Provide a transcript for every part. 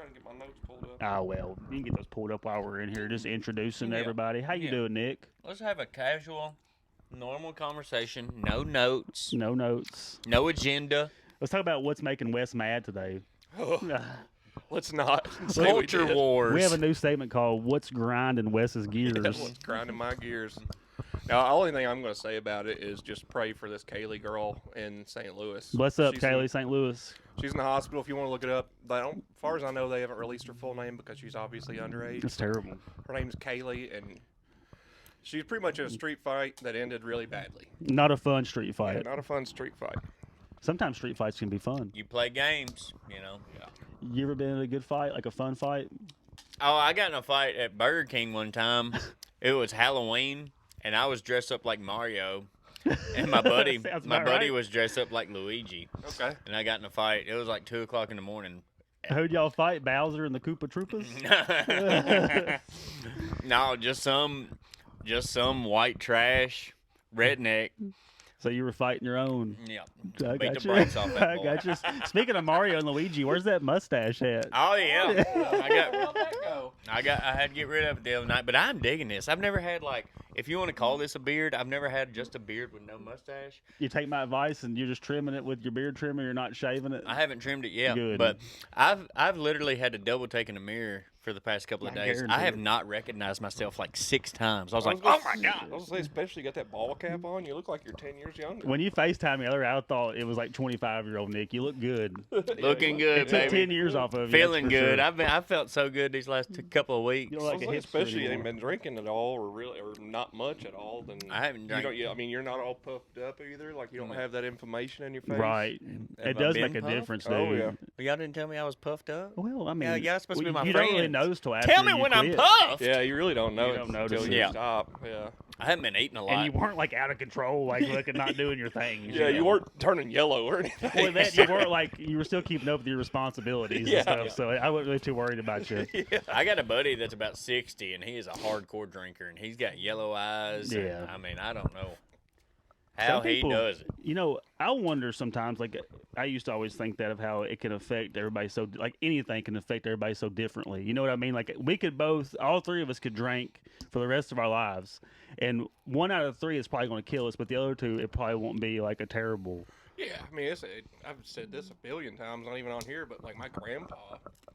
trying to get my notes pulled up. Oh, well, you can get those pulled up while we're in here, just introducing everybody. How you doing, Nick? Let's have a casual, normal conversation. No notes. No notes. No agenda. Let's talk about what's making Wes mad today. Let's not say Culture wars. We have a new statement called "What's grinding Wes's gears." Yeah, what's grinding my gears? Now, the only thing I'm going to say about it is just pray for this Kaylee girl in St. Louis. Bless up, Kaylee, St. Louis. She's in the hospital. If you want to look it up, as far as I know, they haven't released her full name because she's obviously underage. That's terrible. Her name's Kaylee, and she's pretty much in a street fight that ended really badly. Not a fun street fight. Yeah, not a fun street fight. Sometimes street fights can be fun. You play games, you know. Yeah. You ever been in a good fight, like a fun fight? Oh, I got in a fight at Burger King one time. It was Halloween, and I was dressed up like Mario, and my buddy was dressed up like Luigi. Okay. And I got in a fight. It was like 2:00 in the morning. Who'd y'all fight? Bowser and the Koopa Troopas? No, just some white trash redneck. So you were fighting your own. Yeah. I Beat got the you. brakes off that I boy. got you. Speaking of Mario and Luigi, where's that mustache at? Oh yeah. Where'd that go? I had to get rid of it the other night, but I'm digging this. I've never had, like, if you want to call this a beard, I've never had just a beard with no mustache. You take my advice and you're just trimming it with your beard trimmer. You're not shaving it. I haven't trimmed it yet. Good. But I've literally had to double take in the mirror for the past couple of days. guarantee I have it. not recognized myself like 6 times. I was like, gonna oh my God. I was gonna say, especially you got that ball cap on, you look like you're 10 years younger. When you FaceTime me earlier, I thought it was like 25-year-old Nick. You look good. Looking good, It took baby. 10 years off of you. Feeling that's for good. Sure. I felt so good these last couple of weeks. You look like a hipster especially you anymore. ain't been drinking at all, or not much at all. Then I haven't drank. I mean, you're not all puffed up either. Like you don't have that inflammation in your face. Right. Have It I does been make a puffed? difference, dude. Oh yeah. Well, y'all didn't tell me I was puffed up. Well, I mean, Yeah, y'all supposed to be my you don't really friends. notice till after Tell me you when quit. I'm puffed. Yeah, you really don't know You it don't notice until it. you Yeah. stop. Yeah. I haven't been eating a lot. And you weren't like out of control, like looking, not doing your things. Yeah, you know? weren't turning yellow or anything. Well, that you weren't like you were still keeping up with your responsibilities Yeah. and stuff. So I wasn't really too worried about you. I got a buddy that's about 60, and he is a hardcore drinker, and he's got yellow eyes. and, Yeah. I mean, I don't know how Some people, he does it. You know, I wonder sometimes. Like I used to always think that of how it can affect everybody. So like anything can affect everybody so differently. You know what I mean? Like we could all 3 of us could drink for the rest of our lives, and 1 out of 3 is probably going to kill us, but the other 2 it probably won't be like a terrible. Yeah, I mean, I've said this a billion times, not even on here, but like my grandpa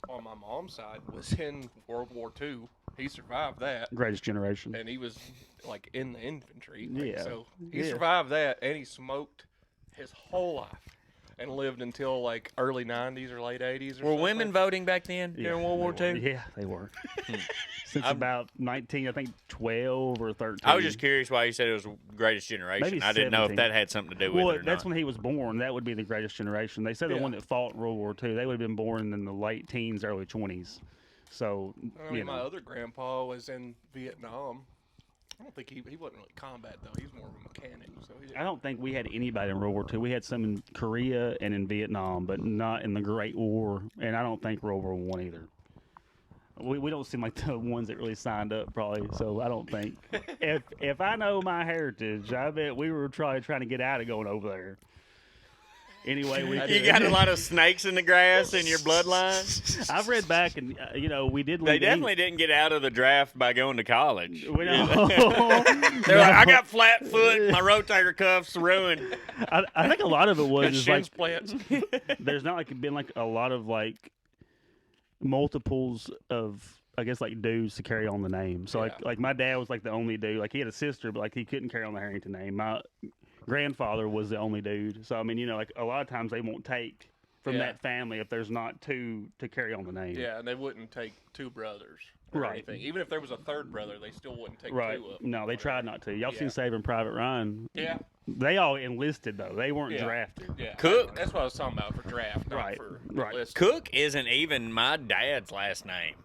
on my mom's side was in World War II. He survived that, Greatest generation. and he was like in the infantry. Like, Yeah. So he Yeah. survived that, and he smoked his whole life and lived until like early 90s or late 80s. Or Were something. women voting back then Yeah, during World War II? Yeah, they were. Since about 19, I think 12 or 13. I was just curious why you said it was greatest generation. Maybe I didn't know if 17. that had something to do with Well, it or that's not. when he was born. That would be the greatest generation. They said the Yeah. one that fought in World War II, they would have been born in the late teens, early 20s. So, I mean, you my know. other grandpa was in Vietnam. I don't think he wasn't really combat though. He's more of a mechanic. So I don't think we had anybody in World War II. We had some in Korea and in Vietnam, but not in the Great War. And I don't think World War I either. We don't seem like the ones that really signed up, probably. So I don't think. if I know my heritage, I bet we were trying to get out of going over there. Anyway, we You got a lot of snakes in the grass in your bloodline? I've read back, and we did. They leave definitely didn't get out of the draft by going to college. We know. They're like, I got flat foot, my rotator cuffs ruined. I think a lot of it was got is shin like splints. there's not like been like a lot of like multiples of I guess like dudes to carry on the name. So Yeah. like my dad was like the only dude. Like he had a sister, but like he couldn't carry on the Harrington name. My grandfather was the only dude. So I mean, like a lot of times they won't take from Yeah. that family if there's not 2 to carry on the name. Yeah, and they wouldn't take 2 brothers. Or Right. anything. Even if there was a 3rd brother, they still wouldn't take Right. 2 of them. No, they tried not to. Y'all Yeah. seen Saving Private Ryan? Yeah. They all enlisted though. They weren't Yeah. drafted. Yeah. Cook. That's what I was talking about for draft, not Right, for right. list. Cook isn't even my dad's last name.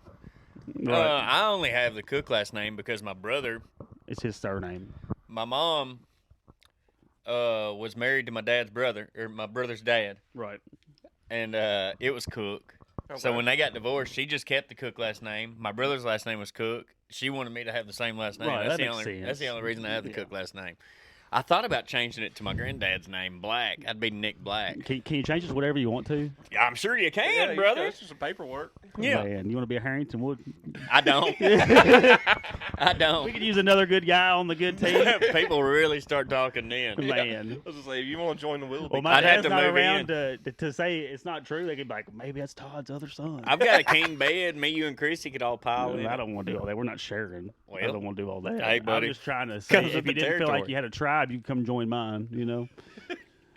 Right. I only have the Cook last name because my brother, It's his surname. my mom, was married to my dad's brother, or my brother's dad, Right. and it was Cook. So Okay. when they got divorced, she just kept the Cook last name. My brother's last name was Cook. She wanted me to have the same last name. Right, that's that the makes only. sense. That's the only reason I have the Yeah. Cook last name. I thought about changing it to my granddad's name, Black. I'd be Nick Black. Can you change it to whatever you want to? I'm sure you can, Yeah, brother. It's just some paperwork. Yeah. Man, you want to be a Harrington Wood? I don't. I We don't. could use another good guy on the good team. People really start talking then. Man. I was gonna say, if you want to join the Willoughby, Well, my I'd have dad's to not move around to say it's not true. They could be like, maybe that's Todd's other son. I've got a king bed. Me, you, and Chrissy could all pile in. I don't want to do all that. We're not sharing. I Well, don't want to do all that. hey, buddy. I'm just trying to say, Comes if with you the didn't feel like territory. you had a tribe, you could come join mine, yeah,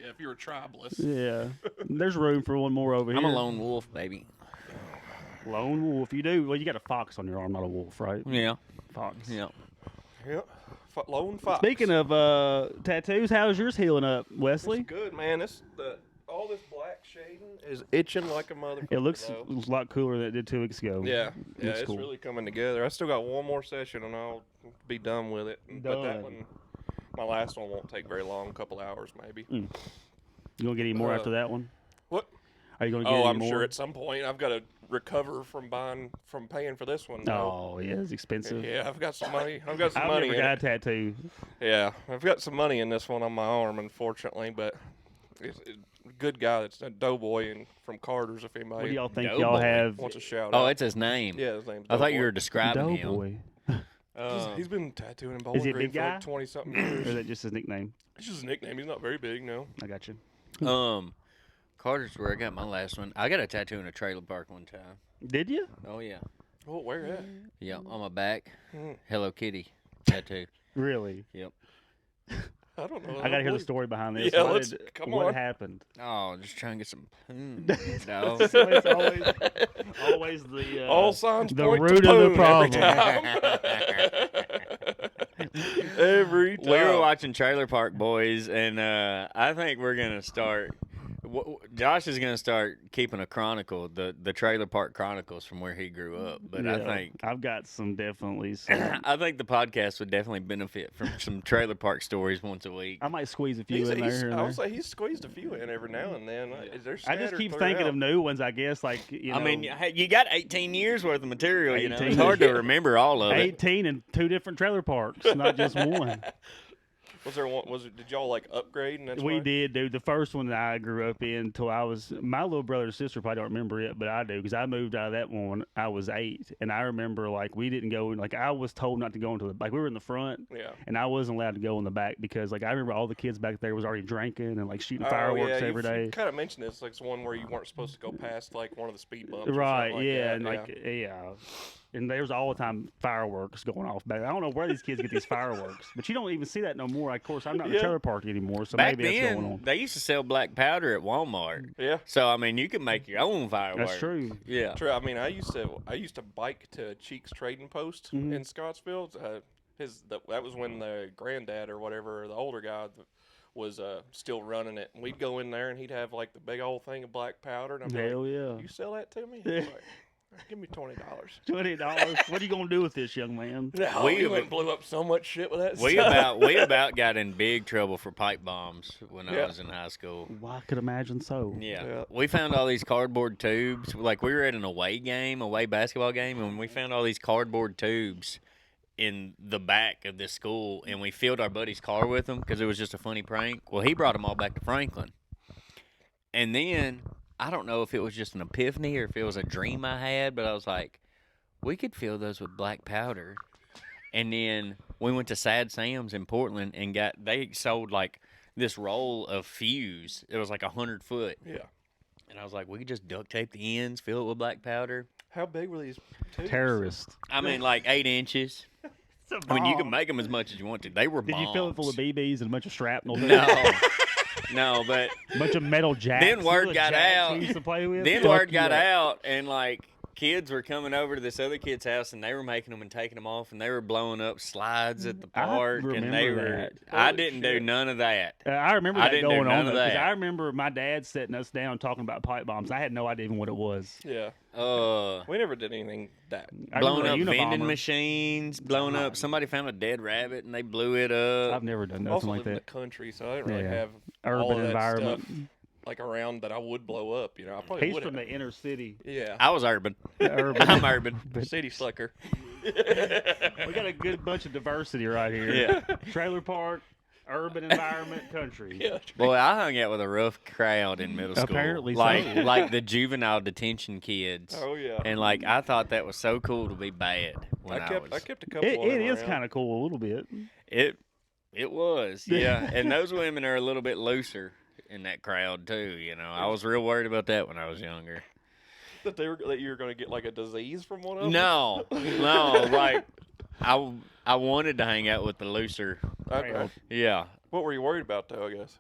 if you're a tribeless. Yeah. There's room for one more over here. I'm a lone wolf, baby. Lone wolf. You do? Well, you got a fox on your arm, not a wolf, right? Yeah. Fox. Yeah. Yep. Lone fox. Speaking of tattoos, how's yours healing up, Wesley? It's good, man. All this black shading is itching like a motherfucker. It looks though. a lot cooler than it did 2 weeks ago. Yeah, Looks it's cool. really coming together. I still got one more session and I'll be done with it. But that Done. one, my last one won't take very long, a couple hours maybe. You gonna get any more after that one? What? Are you gonna get Oh, any I'm more? sure at some point I've got to recover from paying for this one. though. Oh, yeah, it's expensive. Yeah, I've got some money. I've got some I've money. never in got a it. tattoo. Yeah, I've got some money in this one on my arm, unfortunately, but it's a good guy. That's a doughboy and from Carter's. If What anybody do y'all think Doughboy. y'all have? wants a shout Oh, out. that's his name. Yeah, his name's I thought you Doughboy. were describing him. Doughboy. He's been tattooing in Is Bowling he a Green big for guy? like 20-something Or years. is that just his nickname? It's just a nickname. He's not very big, no. I got you. Carter's where I got my last one. I got a tattoo in a trailer park one time. Did you? Oh yeah. Oh, where at? Yeah, on my back. Mm. Hello Kitty tattoo. Really? Yep. I don't know. I got to hear the story behind this. Yeah, What come what on. happened? Oh, just trying to get some poon. No. It's always the All signs the point root to of the poon problem. Every time. We were watching Trailer Park Boys, and I think we're gonna start. Josh is gonna start keeping a chronicle, the Trailer Park Chronicles from where he grew up. But I Yeah, think I've got definitely some. I think the podcast would definitely benefit from some Trailer Park stories once a week. I might squeeze a few in there. Here and I there. would say he's squeezed a few in every now and then. They're I just scattered keep throughout. thinking of new ones. I guess like I mean, hey, you got 18 years worth of material. You know, 18. it's hard to remember all of it. 18 in 2 different trailer parks, not just one. Was there one? Did y'all like upgrade? And that's We why? did, dude. The first one that I grew up in until I was, my little brother and sister probably don't remember it, but I do because I moved out of that one. I was 8, and I remember like we didn't go. Like I was told not to go into the we were in the front, Yeah. and I wasn't allowed to go in the back because like I remember all the kids back there was already drinking and like shooting Oh, fireworks yeah, every day. You kind of mentioned this. Like it's one where you weren't supposed to go past like one of the speed bumps. or Right, something like yeah, that. and like yeah. And there's all the time fireworks going off back. I don't know where these kids get these fireworks, but you don't even see that no more. Of course, I'm not in the Yeah. trailer park anymore, so Back maybe that's going then, on. they used to sell black powder at Walmart. Yeah. So I mean, you can make your own fireworks. That's true. Yeah. True. I mean, I used to bike to Cheek's Trading Post Mhm. in Scottsville. That was when the granddad or whatever, the older guy, was still running it. And we'd go in there and he'd have like the big old thing of black powder. And I'm like, Hell yeah. "You sell that to me?" He's like, "Give me $20." $20. What are you gonna do with this, young man? No, We we have- went and blew up so much shit with that We stuff. about got in big trouble for pipe bombs when I Yeah. was in high school. Well, I could imagine so. Yeah. Yeah. We found all these cardboard tubes. Like we were at an away basketball game, and we found all these cardboard tubes in the back of this school, and we filled our buddy's car with them because it was just a funny prank. Well, he brought them all back to Franklin. And then I don't know if it was just an epiphany or if it was a dream I had, but I was like, we could fill those with black powder. And then we went to Sad Sam's in Portland and they sold like this roll of fuse. It was like 100 foot. Yeah. And I was like, we could just duct tape the ends, fill it with black powder. How big were these tubes? Terrorist. I mean, like 8 inches. I mean, you can make them as much as you want to. They were Did bombs. you fill it full of BBs and a bunch of shrapnel? No. No, but A bunch of metal jacks. Then word Little got jacks out. we used to play with? then Fuck word you got up. out, and like kids were coming over to this other kid's house, and they were making them and taking them off, and they were blowing up slides at the I park, and they remember were. that. I Holy didn't do shit. none of that. I remember I that didn't do going none on of because that. I remember my dad setting us down talking about pipe bombs. I had no idea even what it was. Yeah. We We never did anything that. I blowing up remember a vending Unabomber. machines, blowing up. Somebody found a dead rabbit and they blew it up. I've never done I nothing also like lived in the that. country, so I didn't really Yeah. have all Urban of that environment. stuff like around that I would blow up. You know, I probably He's would from have. the inner city. Yeah. I was urban. Urban. I'm urban. City slicker. We got a good bunch of diversity right here. Yeah. Trailer park, Urban environment, country. Yeah. Boy, I hung out with a rough crowd in middle school. Apparently so. like the juvenile detention kids. Oh yeah. And like I thought that was so cool to be bad when I was. kept a couple. It of them is around. kind of cool a little bit. It was, yeah. And those women are a little bit looser in that crowd too. I was real worried about that when I was younger. That you were going to get like a disease from one of them. No, like I wanted to hang out with the looser. Okay. Yeah. What were you worried about though? I guess.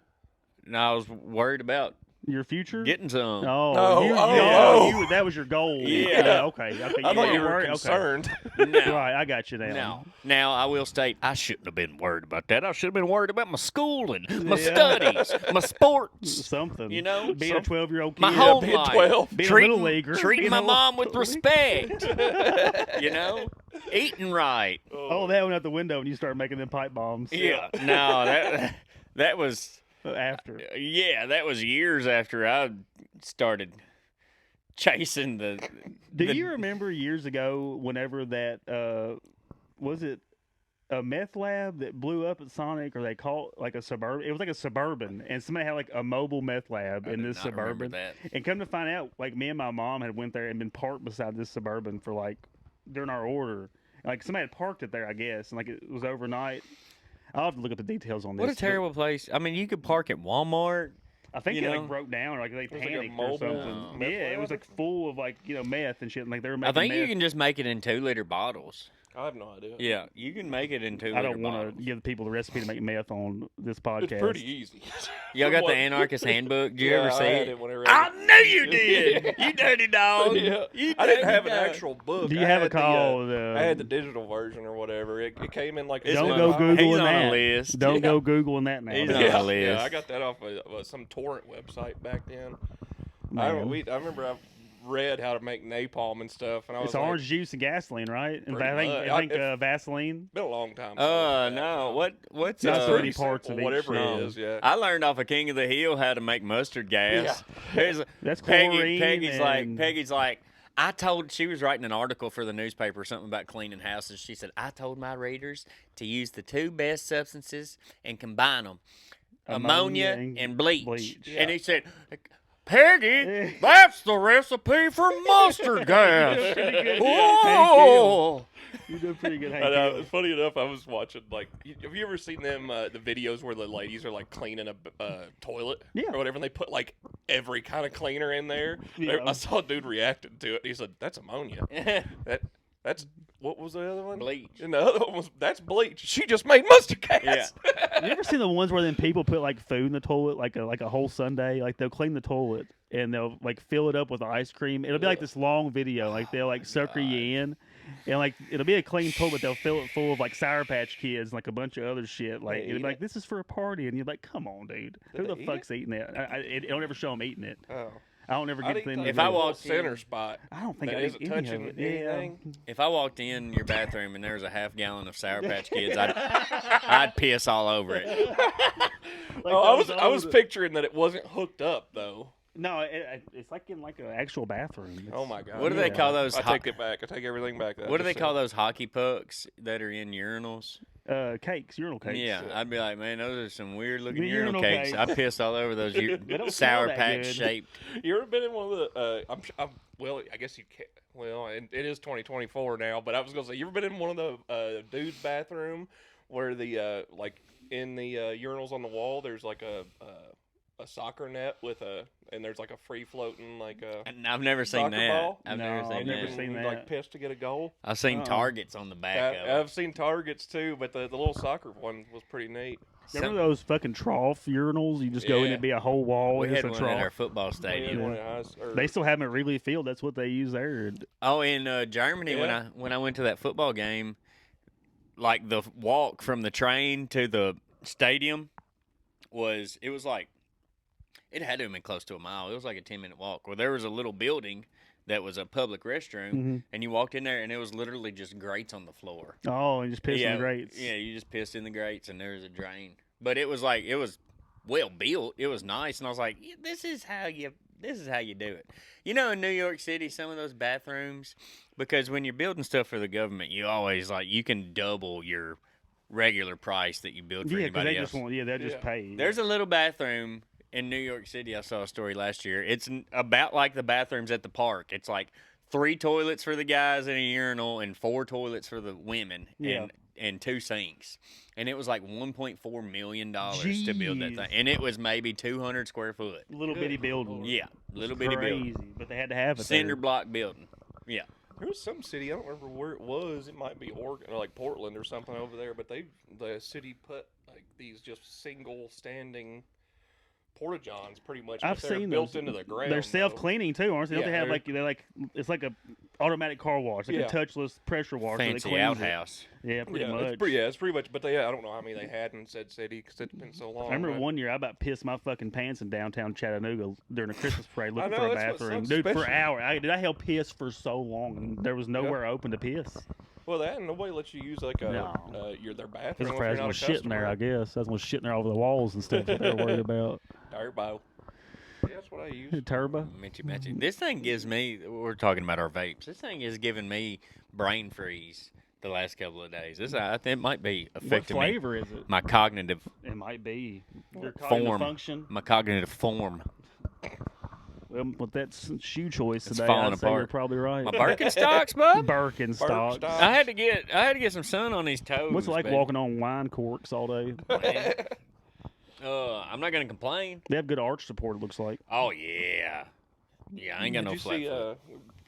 No, I was worried about Your future? getting some. Oh, that was your goal. Yeah. Okay. I thought you were worried? concerned. No. Right, I got you now. No. Now, I will state, I shouldn't have been worried about that. I should have been worried about my schooling, my studies, my sports. Something. You know? Being a 12-year-old kid. My whole being life. 12. Being a little leaguer. Treating Being my a mom with little respect. Eating right. Oh, that went out the window when you started making them pipe bombs. Yeah. No, that was... After. Yeah, that was years after I started chasing the... Do you remember years ago whenever that, was it a meth lab that blew up at Sonic, or they called like a Suburban? It was like a Suburban, and somebody had like a mobile meth lab in this Suburban. That. And come to find out, like me and my mom had went there and been parked beside this Suburban for like during our order. Like somebody had parked it there, I guess, and like it was overnight. I'll have to look up the details on this. What a terrible place. I mean, you could park at Walmart. I think you it know? like broke down, or like they was like a panicked or mobile something. meth Yeah, it was lab? like full of like meth and shit. And, like they were I making think meth. you can just make it in 2-liter bottles. I have no idea. Yeah, you can make it in 2-liter I don't want bottles. to give the people the recipe to make meth on this podcast. It's pretty easy. Y'all got What- the Anarchist Handbook? Did you Yeah, ever I see had it? it whenever I knew you did. You dirty dog. Yeah. You I didn't dirty have an dog. actual book. Do you I have a had call? I had the digital version or whatever. It came in like a It's Don't on- go zip file. He's googling on that. a list. Don't Yeah. go googling that now. He's on Yeah, a list. yeah, I got that off of some torrent website back then. Man. I remember I read how to make napalm and stuff, and I was It's like, orange juice and gasoline, right? And Pretty I think much. Vaseline. been a long time. No. What's Not It's so many pretty parts simple, of each. whatever No. it is. Yeah. I learned off of King of the Hill how to make mustard gas. That's Peggy, chlorine Peggy's and- like, she was writing an article for the newspaper, something about cleaning houses. She said, I told my readers to use the 2 best substances and combine them, ammonia and bleach. And he said, Peggy, that's the recipe for mustard gas. Whoa. You did pretty good. I Hank know. Hill. Funny enough, I was watching have you ever seen them the videos where the ladies are like cleaning a toilet Yeah. or whatever, and they put like every kind of cleaner in there? Yeah. I saw a dude reacting to it. He said, "That's ammonia. That's what was the other one? Bleach. And the other one was that's bleach. She just made mustard gas." You ever seen the ones where then people put like food in the toilet, like a whole Sunday? Like they'll clean the toilet and they'll like fill it up with ice cream. It'll be like this long video, like they'll like sucker you in, and like it'll be a clean toilet, but they'll fill it full of like Sour Patch Kids and like a bunch of other shit. Like They it'll eat be like, this is for a party, and you're like, come on, dude, who they the eat fuck's eating that? It don't ever show them eating it. Oh. I don't ever I get think them. If I walked center in- spot, I don't think that I isn't ate any touching of it. Yeah. anything. If I walked in your bathroom and there was a half gallon of Sour Patch Kids, I'd piss all over it. Like I those was old- picturing that it wasn't hooked up though. No, it's like in like an actual bathroom. It's, Oh my god! What do they call those? I take it back. I take everything back. What do they call those hockey pucks that are in urinals? Cakes, urinal cakes. Yeah, I'd be like, man, those are some weird looking The urinal urinal cakes. cakes. I pissed all over those They don't Sour smell that Patch good. shaped. You ever been in one of the? Well, I guess you can't. Well, it is 2024 now, but I was gonna say, you ever been in one of the dude's bathroom where the like in the urinals on the wall, there's like a soccer net with and there's like a free floating like a. And I've never seen Soccer that. ball? I've No, never seen I've never that. seen you, that. Like pissed to get a goal. I've seen Uh-uh. targets on the back of it. I've seen targets too, but the little soccer one was pretty neat. Remember those fucking trough urinals? You just go in Yeah. and be a whole wall. We and had it's a one at our trough. football We had stadium. one at high- They still have them at Wrigley Field. That's what they use there. Oh, in Germany, Yeah. when I went to that football game, like the walk from the train to the stadium was like it had to have been close to a mile. It was like a 10-minute walk. Where there was a little building that was a public restroom, Mhm. and you walked in there, and it was literally just grates on the floor. Oh, and just piss yeah, in the grates. Yeah, you just pissed in the grates, and there was a drain. But it was well built. It was nice, and I was like, yeah, this is how you do it. You know, in New York City, some of those bathrooms, because when you're building stuff for the government, you always you can double your regular price that you build for Yeah, because anybody they else. just want. Yeah, they'll just Yeah. pay. There's a little bathroom in New York City. I saw a story last year. It's about like the bathrooms at the park. It's like 3 toilets for the guys and a urinal, and 4 toilets for the women, Yeah. and 2 sinks. And it was like $1.4 million to build that Jeez. thing, and it was maybe 200 square foot. little bitty building. Yeah, little It's bitty crazy, building, but they had to have it. cinder there. block building. Yeah, There was some city, I don't remember where it was. It might be Oregon or like Portland or something over there. But the city put like these just single standing porta johns, pretty much. I've but they're seen built those. into the ground. They're though. self-cleaning too, aren't they? Don't Yeah, they have they're- like it's like a automatic car wash, like Yeah. a touchless pressure washer. that fancy cleans it. outhouse. Yeah, pretty Yeah, much. it's pretty much. But I don't know how many they had in said city because it's been so long. I remember but- one year I about pissed my fucking pants in downtown Chattanooga during a Christmas parade looking know, for a that's what bathroom. sucks, Dude, for especially- hours. I held piss for so long, and there was nowhere open to piss. Well, that and nobody lets you use like a No. their bathroom. Because if if I you're was not a going shit in there, I customer. guess. I was going shit in there over the walls and stuff that they were worried about. Turbo. Yeah, that's what I use. Turbo. Mitchy. This thing gives me. We're talking about our vapes. This thing is giving me brain freeze the last couple of days. I think it might be What affecting me. flavor is it? My cognitive It might be. Your cognitive form. function. My cognitive form. Well, with that shoe choice It's today, falling I'd say you're apart. probably right. My Birkenstocks, bub. Birkenstocks. Birkenstocks. I had to get some sun on these toes. What's it like baby. walking on wine corks all day? Man. I'm not gonna complain. They have good arch support, it looks like. Oh yeah, yeah. I ain't got Did no you flat see? foot.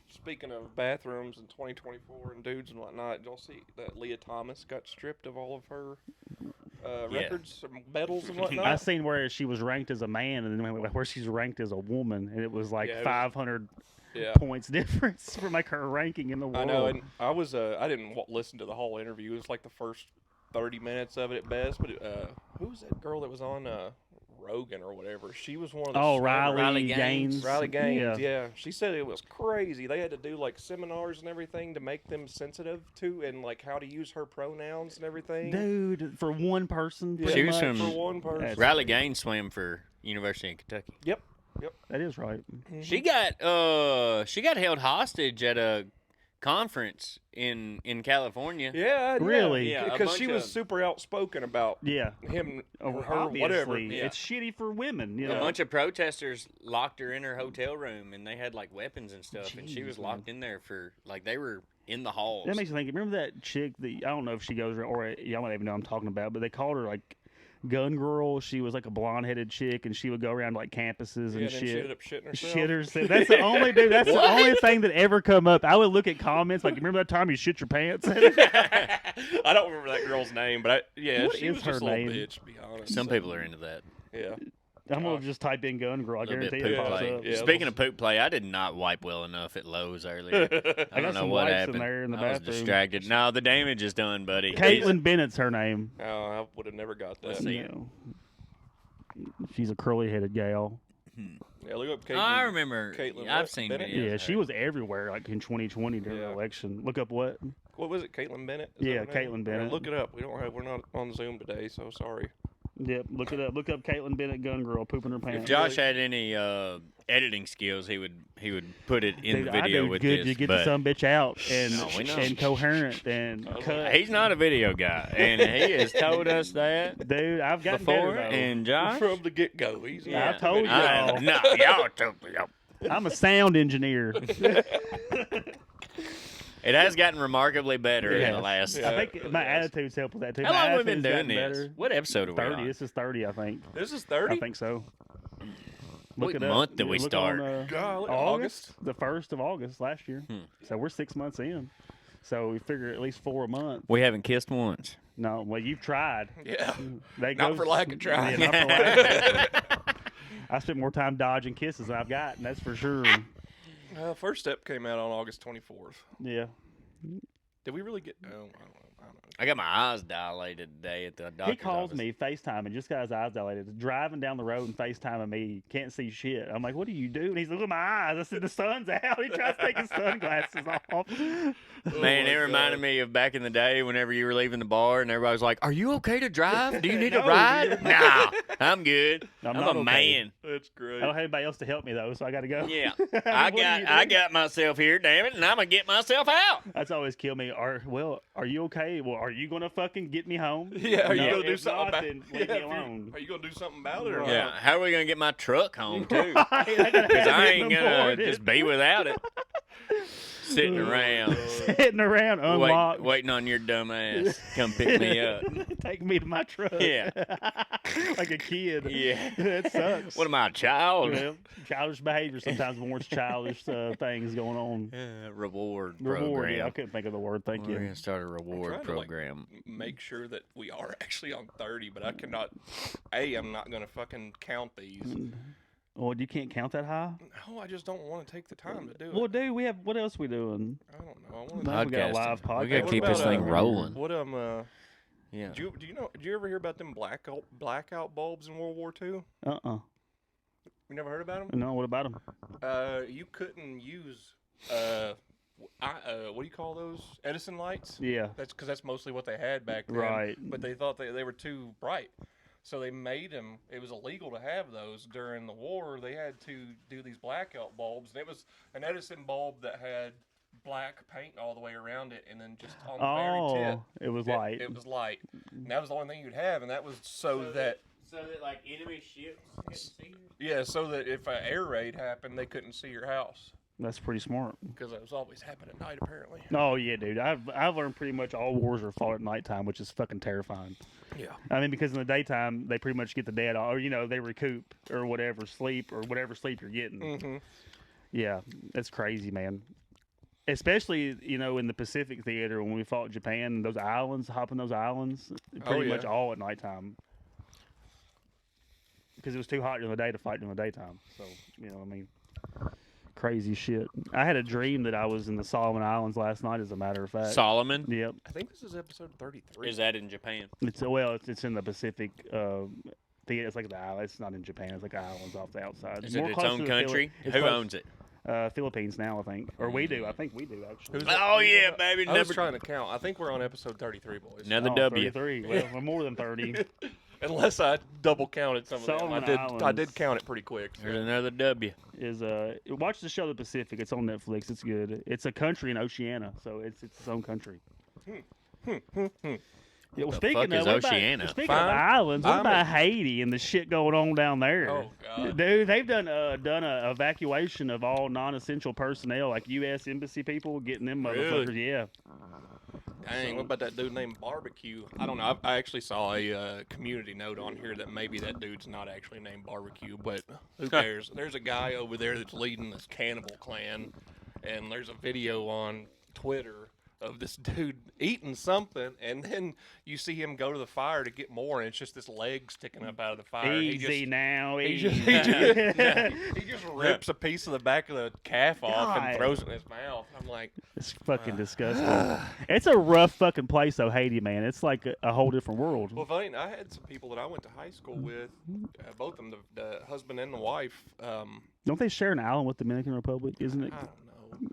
Speaking of bathrooms in 2024 and dudes and whatnot, did y'all see that Leah Thomas got stripped of all of her Yeah. records, medals, and I whatnot? seen where she was ranked as a man, and then where she's ranked as a woman, and it was like Yeah, it was- 500 Yeah. points difference for like her ranking in the world. I know, and I was I didn't listen to the whole interview. It was like the first 30 minutes of it at best. But who was that girl that was on Rogan or whatever? She was one of the Oh, celebrities. Riley Gaines. Gaines. Riley Gaines, Yeah. yeah. She said it was crazy. They had to do like seminars and everything to make them sensitive to and like how to use her pronouns and everything. Dude, for one person, Yeah, pretty She was much. from- for one person. That's- Riley Gaines swam for University of Kentucky. Yep. That is right. She got held hostage at a conference in California. Mm-hmm. Really? Yeah, a Because she bunch was of- super outspoken about Yeah. him Oh, or her, obviously, whatever. Yeah. it's shitty for women. You A know? bunch of protesters locked her in her hotel room, and they had like weapons and stuff, and she Jeez, was man. locked in there for like they were in the halls. That makes you think. Remember that chick that I don't know if she goes or y'all might even know what I'm talking about, but they called her like Gun Girl. She was like a blonde-headed chick, and she would go around like campuses Yeah, and then she ended shit. up shitting herself. Shit herself. That's the only dude. That's the only thing that ever come up. I would look at comments like, "Remember that time you shit your pants?" I don't remember that girl's name, but What she is was her just a little name? bitch, to be honest. Some people are into that. Yeah. I'm gonna just type in Gun Girl. I A little bit guarantee it poop pops play. up. Yeah. Speaking of poop play, I did not wipe well enough at Lowe's earlier. I got don't know some what wipes in happened. there in the I was bathroom. distracted. No, the damage is done, buddy. Caitlin Bennett's her name. Oh, I would have never got that. Let's see. You know. She's a curly-headed gal. Yeah, look up Caitlin. I remember. Caitlin I've what? seen Bennett? videos. Yeah, of she her. was everywhere, like in 2020 during the Yeah. election. Look up what? What was it, Caitlin Bennett? Is Yeah, that her name? Caitlin Yeah, Bennett. look it up. We're not on Zoom today, so sorry. Yep, look it up. Look up Caitlin Bennett, Gun Girl, pooping her If pants. Josh had any editing skills, he would put it in Dude, the I video do with good this. to get but the some bitch out and No, we know. and coherent and cut. he's not a video guy, and he has told us that Dude, I've gotten before. better though. And Josh, From the get go, he's Yeah, I not told video. y'all. no, y'all told me. I'm a sound engineer. It has gotten remarkably better in the Yes. last. Yeah. I think my Yes. attitude's helped with that too. How My long have we been attitude's doing gotten this? better. What episode are we 30. on? This is 30, I think. This is I 30? think so. What Look it up. month did we Look start? on, Golly, August, the 1st of August last year. Hmm. So we're 6 months in. So we figure at least 4 a month. We haven't kissed once. No, well, you've tried. Yeah. They Not go- for lack of trying. Yeah, not for lack of- I spent more time dodging kisses than I've gotten. That's for sure. First Step came out on August 24th. Yeah. Did we really get? Oh, I don't know. I got my eyes dilated today at the doctor's He calls office. me FaceTime and just got his eyes dilated. Driving down the road and FaceTiming me. Can't see shit. I'm like, what do you do? And he's like, look at my eyes. I said, the sun's out. He tries to take his sunglasses off. Man, my it reminded God. me of back in the day whenever you were leaving the bar and everybody was like, "Are you okay to drive? Do you need a No, ride?" dude. Nah, I'm good. I'm I'm not a okay. man. That's great. I don't have anybody else to help me though, so I got to go. Yeah, What do I you got do? myself here, damn it, and I'm gonna get myself out. That's always killed me. Are you okay? hey, well, are you gonna fucking get me home? Yeah, are you No, gonna do if something not, about then it? leave me If you- alone. Are you gonna do something about it or Right. Yeah. not? How are we gonna get my truck home too? Right, I gotta Because have I it ain't in the gonna morning. just be without it. Sitting around, Sitting around unlocked. waiting on your dumb ass to come pick me up. Take me to my truck. Yeah. Like a kid. Yeah. That sucks. What am I, a child? Well, childish behavior sometimes warrants childish things going on. Reward Reward, program. yeah, I couldn't think of the word. Thank We're you. gonna start a reward trying to, like, program. Make sure that we are actually on 30, but I cannot. I'm not gonna fucking count these. Well, you can't count that high. No, I just don't want to take the time to do Well, it. dude, we have what else we doing? I don't know. I want Now to. we got a live Podcasting. podcast. We gotta What keep about, this thing rolling. What Yeah. do you know? Did you ever hear about them blackout bulbs in World War II? Uh-uh. You never heard about them? No, what about them? You couldn't use what do you call those? Edison lights. Yeah. That's because that's mostly what they had back then. Right. But they thought they were too bright. So they made them. It was illegal to have those during the war. They had to do these blackout bulbs, and it was an Edison bulb that had black paint all the way around it, and then just on the very tip, it was light. It was light. And that was the only thing you'd have, and that was so that like enemy ships couldn't see you? yeah, so that if an air raid happened, they couldn't see your house That's pretty smart. because it was always happening at night apparently. Oh yeah, dude. I've learned pretty much all wars are fought at nighttime, which is fucking terrifying. Yeah. I mean, because in the daytime they pretty much get the dead, or they recoup or whatever sleep you're getting. Mm-hmm. Yeah, that's crazy, man. Especially in the Pacific Theater when we fought Japan, those islands, hopping those islands, pretty much all at nighttime. Because it was too hot during the day to fight during the daytime. So I mean, crazy shit. I had a dream that I was in the Solomon Islands last night. As a matter of fact. Solomon? Yep. I think this is episode 33. Is that in Japan? It's in the Pacific. Theater. It's like the island. It's not in Japan. It's like the islands off the outside. Is it More its close own to the country? Who owns it? Philippines now, I think, or we do. I think we do actually. Who's Oh that? yeah, baby. I was trying to count. I think we're on episode 33, boys. Another W. 33. Well, we're more than 30. Unless I double counted some of them. Solomon I Islands. did count it pretty quick. So. There's another W. Is watch the show The Pacific. It's on Netflix. It's good. It's a country in Oceania, so it's its own country. Yeah, well, the speaking fuck of is what about- Oceania? speaking of the islands, what about Haiti and the shit going on down there? Oh, God. Dude, they've done a evacuation of all non-essential personnel, like U.S. embassy people, getting them motherfuckers. Really? Yeah. Dang, what about that dude named Barbecue? I don't know. I actually saw a community note on here that maybe that dude's not actually named Barbecue, but who cares? There's a guy over there that's leading this cannibal clan, and there's a video on Twitter of this dude eating something, and then you see him go to the fire to get more, and it's just this leg sticking up out of the fire. Easy now, He easy. just rips a piece of the back of the calf off God. and throws it in his mouth. I'm like, It's fucking disgusting. It's a rough fucking place, though, Haiti, man. It's like a whole different world. well, funny, I had some people that I went to high school with, both of them, the husband and the wife. Don't they share an island with the Dominican Republic? Isn't it? I don't know.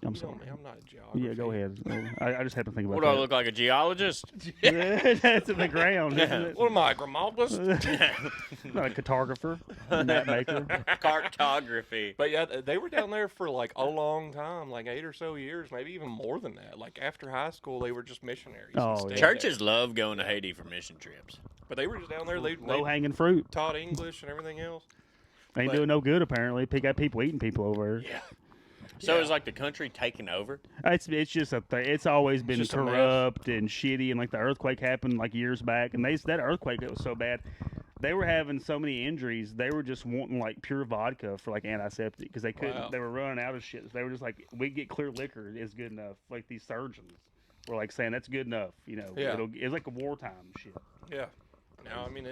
I'm You sorry. know me, I'm not a geographer. Yeah, go ahead. I just happened to think What about do I that. look like, a geologist? That's in the ground, isn't it? What am I, a grimalgist? Not a cartographer, a map maker. Cartography. But yeah, they were down there for like a long time, like 8 or so years, maybe even more than that. Like after high school, they were just missionaries. and Oh, stayed yeah. Churches love going to Haiti for mission trips. there. But they were just down there. They Low hanging fruit. taught English and everything else. Ain't but- doing no good apparently. Got people eating people over there. Yeah. So Yeah. is like the country taken over? It's just it's always been just a mess. corrupt and shitty, and like the earthquake happened like years back, and that earthquake, it was so bad. They were having so many injuries. They were just wanting like pure vodka for like antiseptic because they couldn't. Wow. They were running out of shit. So they were just like, we get clear liquor is good enough. Like these surgeons were like saying that's good enough. Yeah. It's like a wartime shit. Yeah. No, I mean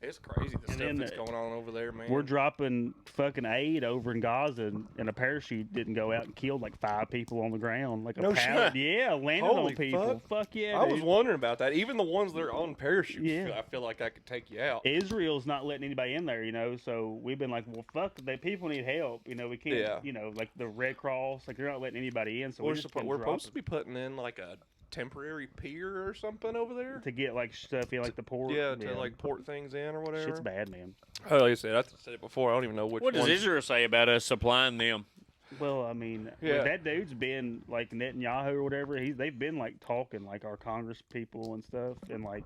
it's crazy the And stuff then that's going on over there, man. We're dropping fucking aid over in Gaza, and a parachute didn't go out and killed like 5 people on the ground. Like a No pallet. shit. Yeah, landed Holy on people. Fuck yeah, I dude. was wondering about that. Even the ones that are on parachutes, Yeah. I feel like that could take you out. Israel's not letting anybody in there, so we've been like, well, fuck, people need help, we can't, Yeah. like the Red Cross, like they're not letting anybody in, so We're we're just supposed to be putting in like a temporary pier or something over there. to get like stuff, like the port. Yeah, to like port things in or whatever. Shit's bad, man. Oh, like I said it before. I don't even know which What does ones. Israel say about us supplying them? Well, I mean, Yeah. that dude's been like Netanyahu or whatever. They've been like talking like our Congress people and stuff, and like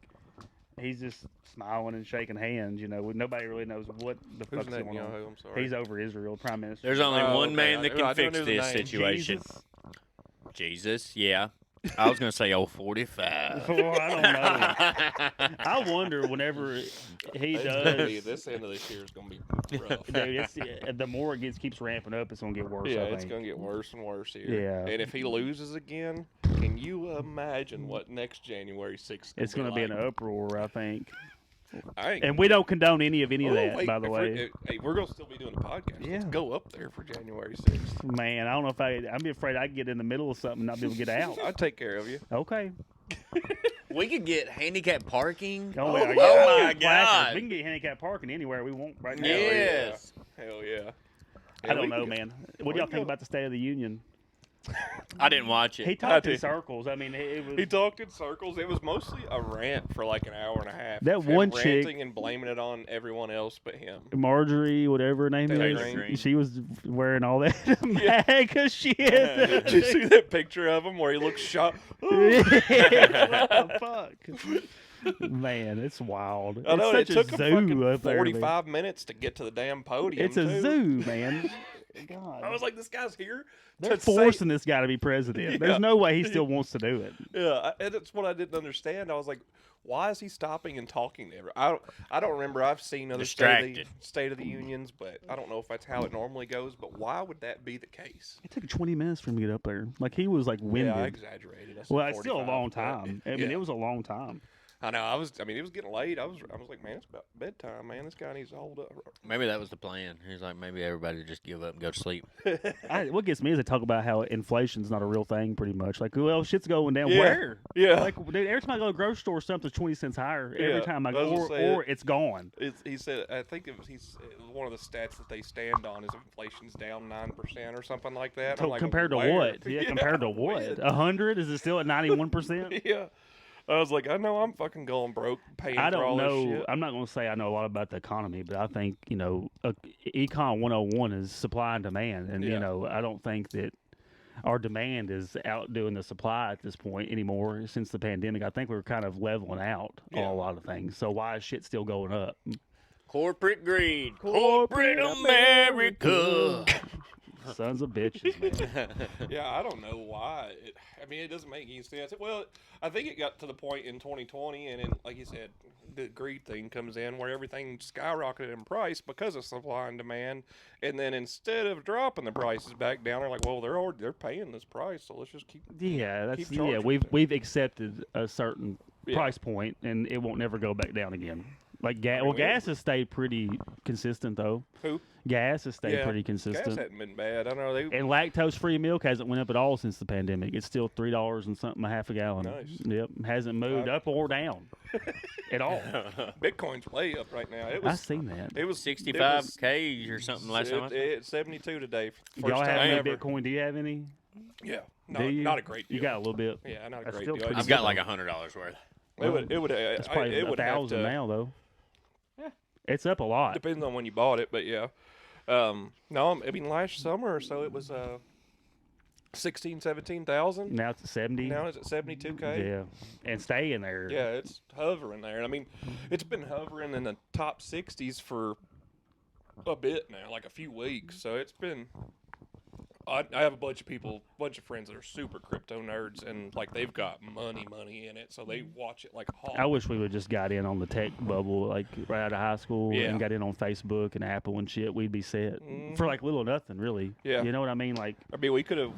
he's just smiling and shaking hands. You know, nobody really knows what the Who's fuck's going on. Netanyahu? I'm sorry. He's over Israel, prime minister. There's only Oh, one okay. man that I can knew fix his this name. situation. Jesus. Jesus, yeah. I was gonna say old 45. Oh, I don't know. I wonder whenever he does. This end of this year is gonna be rough. Dude, the more it keeps ramping up, it's gonna get worse. Yeah, I it's think. gonna get worse and worse here. Yeah. And if he loses again, can you imagine what next January 6th? It's gonna be an uproar, I think. And we don't condone any of that, wait, by the way. Hey, we're gonna still be doing the podcast. Yeah. Let's go up there for January 6th. Man, I don't know if I'd be afraid I'd get in the middle of something and not be able to get out. I'll take care of you. Okay. We could get handicap parking. Oh, Oh, yeah, my placards. God. We can get handicapped parking anywhere we want right now. Yes. Hell yeah. I don't know, man. What do y'all think about the State of the Union? I didn't watch it. He talked in did. circles. I mean, it was. He talked in circles. It was mostly a rant for like an hour and a half. That of him one chick- ranting and blaming it on everyone else but him. Marjorie, whatever her name Taylor is, Greene. she was wearing all that MAGA shit. Did you see that picture of him where he looks shocked? What the fuck? Man, it's wild. I know, it's it such took a him zoo fucking up there. man. 45 minutes to get to the damn podium. It's a too. zoo, man. God. I was like, this guy's here. They're to say- forcing this guy to be president. Yeah. There's no way he still wants to do it. Yeah, and that's what I didn't understand. I was like, why is he stopping and talking to everyone? I don't remember. I've seen other Distracted. State of the Unions, but I don't know if that's how it normally goes. But why would that be the case? It took 20 minutes for him to get up there. Like, he was, like, winded. Yeah, I exaggerated. I said Well, it's still a 45, long but- time. I mean, yeah. it was a long time. I know. I mean, it was getting late. I was like, man, it's about bedtime, man. This guy needs to hold up. Maybe that was the plan. He's like, maybe everybody just give up and go to sleep. What gets me is they talk about how inflation's not a real thing, pretty much. Like, well, shit's going down. Yeah. Where? Yeah. Like, dude, every time I go to the grocery store, something's 20 cents higher. Every Yeah, time I I go, was gonna say or it's gone. He said, I think he's one of the stats that they stand on is inflation's down 9% or something like that. I'm like, Compared to where? what? Yeah, compared to what? when? 100? Is it still at 91%? Yeah. I was like, I know I'm fucking going broke paying I for all don't this know. shit. I'm not going to say I know a lot about the economy, but I think, Econ 101 is supply and demand. And, Yeah. I don't think that our demand is outdoing the supply at this point anymore since the pandemic. I think we're kind of leveling out on Yeah. a lot of things. So why is shit still going up? Corporate greed. Corporate America. Sons of bitches, man. Yeah, I don't know why. It doesn't make any sense. Well, I think it got to the point in 2020, and then, like you said, the greed thing comes in where everything skyrocketed in price because of supply and demand. And then instead of dropping the prices back down, they're like, well, they're paying this price, so let's just keep. Yeah, Keep charging we've accepted a certain Yeah. price point, and it won't never go back down again. Like gas, mean, we- gas has stayed pretty consistent though. Who? Gas has stayed Yeah, pretty Gas consistent. hadn't been bad. I don't know. And lactose-free milk hasn't went up at all since the pandemic. It's still $3 and something a half a gallon. Nice. Yep, hasn't moved up or down at all. Bitcoin's way up right now. I seen that. It was 65K or something last time. It's 72 today. First Y'all have time any ever. Bitcoin? Do you have any? Yeah, Do you? not a great deal. You got a little bit. Yeah, not a That's great still deal. pretty I've got like $100 worth. It would. It's probably it would have 1,000 to. now though. Yeah. It's up a lot. Depends on when you bought it, but yeah. No, I mean last summer or so it was 17,000. Now it's at 70. Now it's at 72K. Yeah, and staying there. Yeah, it's hovering there. I mean, it's been hovering in the top 60s for a bit now, like a few weeks. So it's been. I have a bunch of friends that are super crypto nerds, and like they've got money in it, so they watch it like hawk. I wish we would just got in on the tech bubble, like right out of high school, Yeah. and got in on Facebook and Apple and shit. We'd be set for like little or nothing, really. Yeah. You know what I mean? Like, I mean, we could have.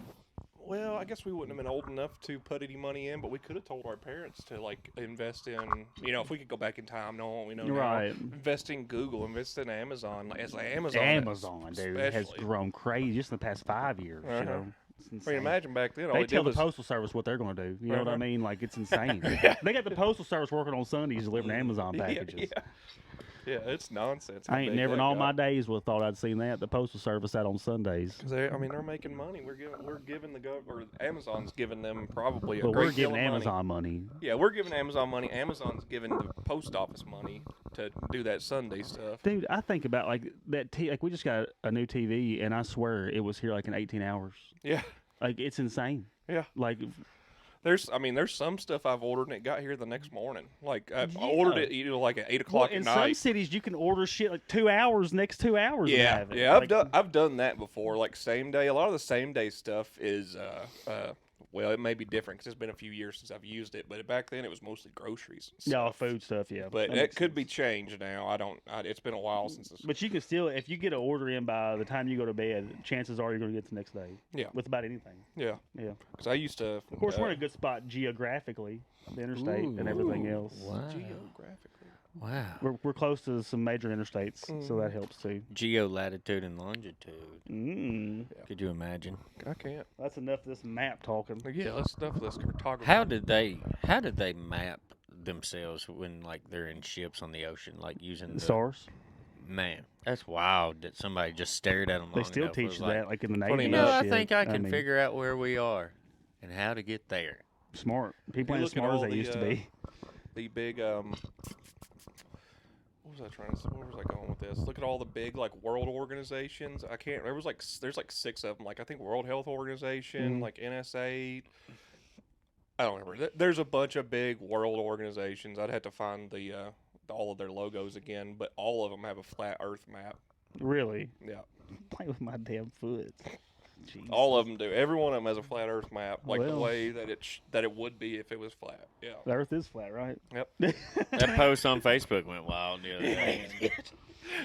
Well, I guess we wouldn't have been old enough to put any money in, but we could have told our parents to like invest in. If we could go back in time, knowing what we know Right. now, invest in Google, invest in Amazon. As Amazon, dude, has especially. grown crazy just in the past 5 years. You Uh-huh. know, it's I mean, insane. imagine back then. All They they tell did the was, postal service what they're going to do. You know what I Uh-huh. mean? Like, it's insane. They got the postal service working on Sundays delivering Amazon Yeah, packages. yeah. Yeah, it's nonsense. I ain't never in all my days would have thought I'd seen that. The Postal Service out on Sundays. Because I mean, they're making money. We're giving the or Amazon's giving them probably a But great we're giving deal of Amazon money. Yeah, we're giving Amazon money. Amazon's giving the post office money to do that Sunday stuff. Dude, I think about like that. Like we just got a new TV, and I swear it was here like in 18 hours. Yeah, Like it's insane. yeah. Like There's some stuff I've ordered and it got here the next morning. Like I ordered it, like at 8 o'clock at in night. some cities you can order shit like 2 hours, next 2 hours. and Yeah, have it. yeah. Like, I've done that before. Like same day. A lot of the same day stuff is well, it may be different because it's been a few years since I've used it. But back then it was mostly groceries. And Yeah, stuff. food stuff. Yeah, But that it makes could sense. be changed now. It's been a while since. But you can still, if you get an order in by the time you go to bed, chances are you're going to get it the next day. Yeah. With about anything. Yeah. Yeah. Because I used to. Of course, we're in a good spot geographically, the interstate and everything else. Wow. Geographically. Wow. We're close to some major interstates, so that helps too. Geolatitude and longitude. Mm. Could you imagine? I can't. That's enough of this map talking. Yeah, let's stuff this cartography. How did they map themselves when like they're in ships on the ocean, like using the Stars. Man, that's wild that somebody just stared at them. They still teach you that, like in the Navy. Funny and enough, I shit. think I can mean, figure out where we are and how to get there. Smart. People You ain't look at smart as all they the, used to be. The big what was I trying to say? Where was I going with this? Look at all the big like world organizations. There's like 6 of them. Like I think World Health Organization, like NSA. I don't remember. There's a bunch of big world organizations. I'd have to find all of their logos again, but all of them have a flat Earth map. Really? Yeah, Play with my damn foot. Jeez. all of them do. Every one of them has a flat Earth map, like the Well. way that it would be if it was flat. Yeah. The Earth is flat, right? Yep. That post on Facebook went wild the other day.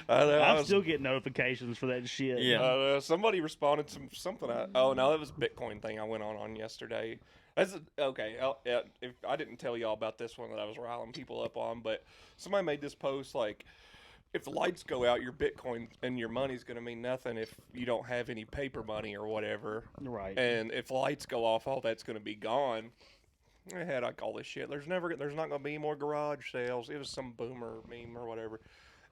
I know. I'm still getting notifications for that shit. Yeah. Somebody responded to something. Oh no, that was a Bitcoin thing I went on yesterday. Okay. If I didn't tell y'all about this one that I was riling people up on, but somebody made this post like, if the lights go out, your Bitcoin and your money's going to mean nothing if you don't have any paper money or whatever. Right. And if the lights go off, all that's going to be gone. I had like all this shit. There's not going to be any more garage sales. It was some boomer meme or whatever.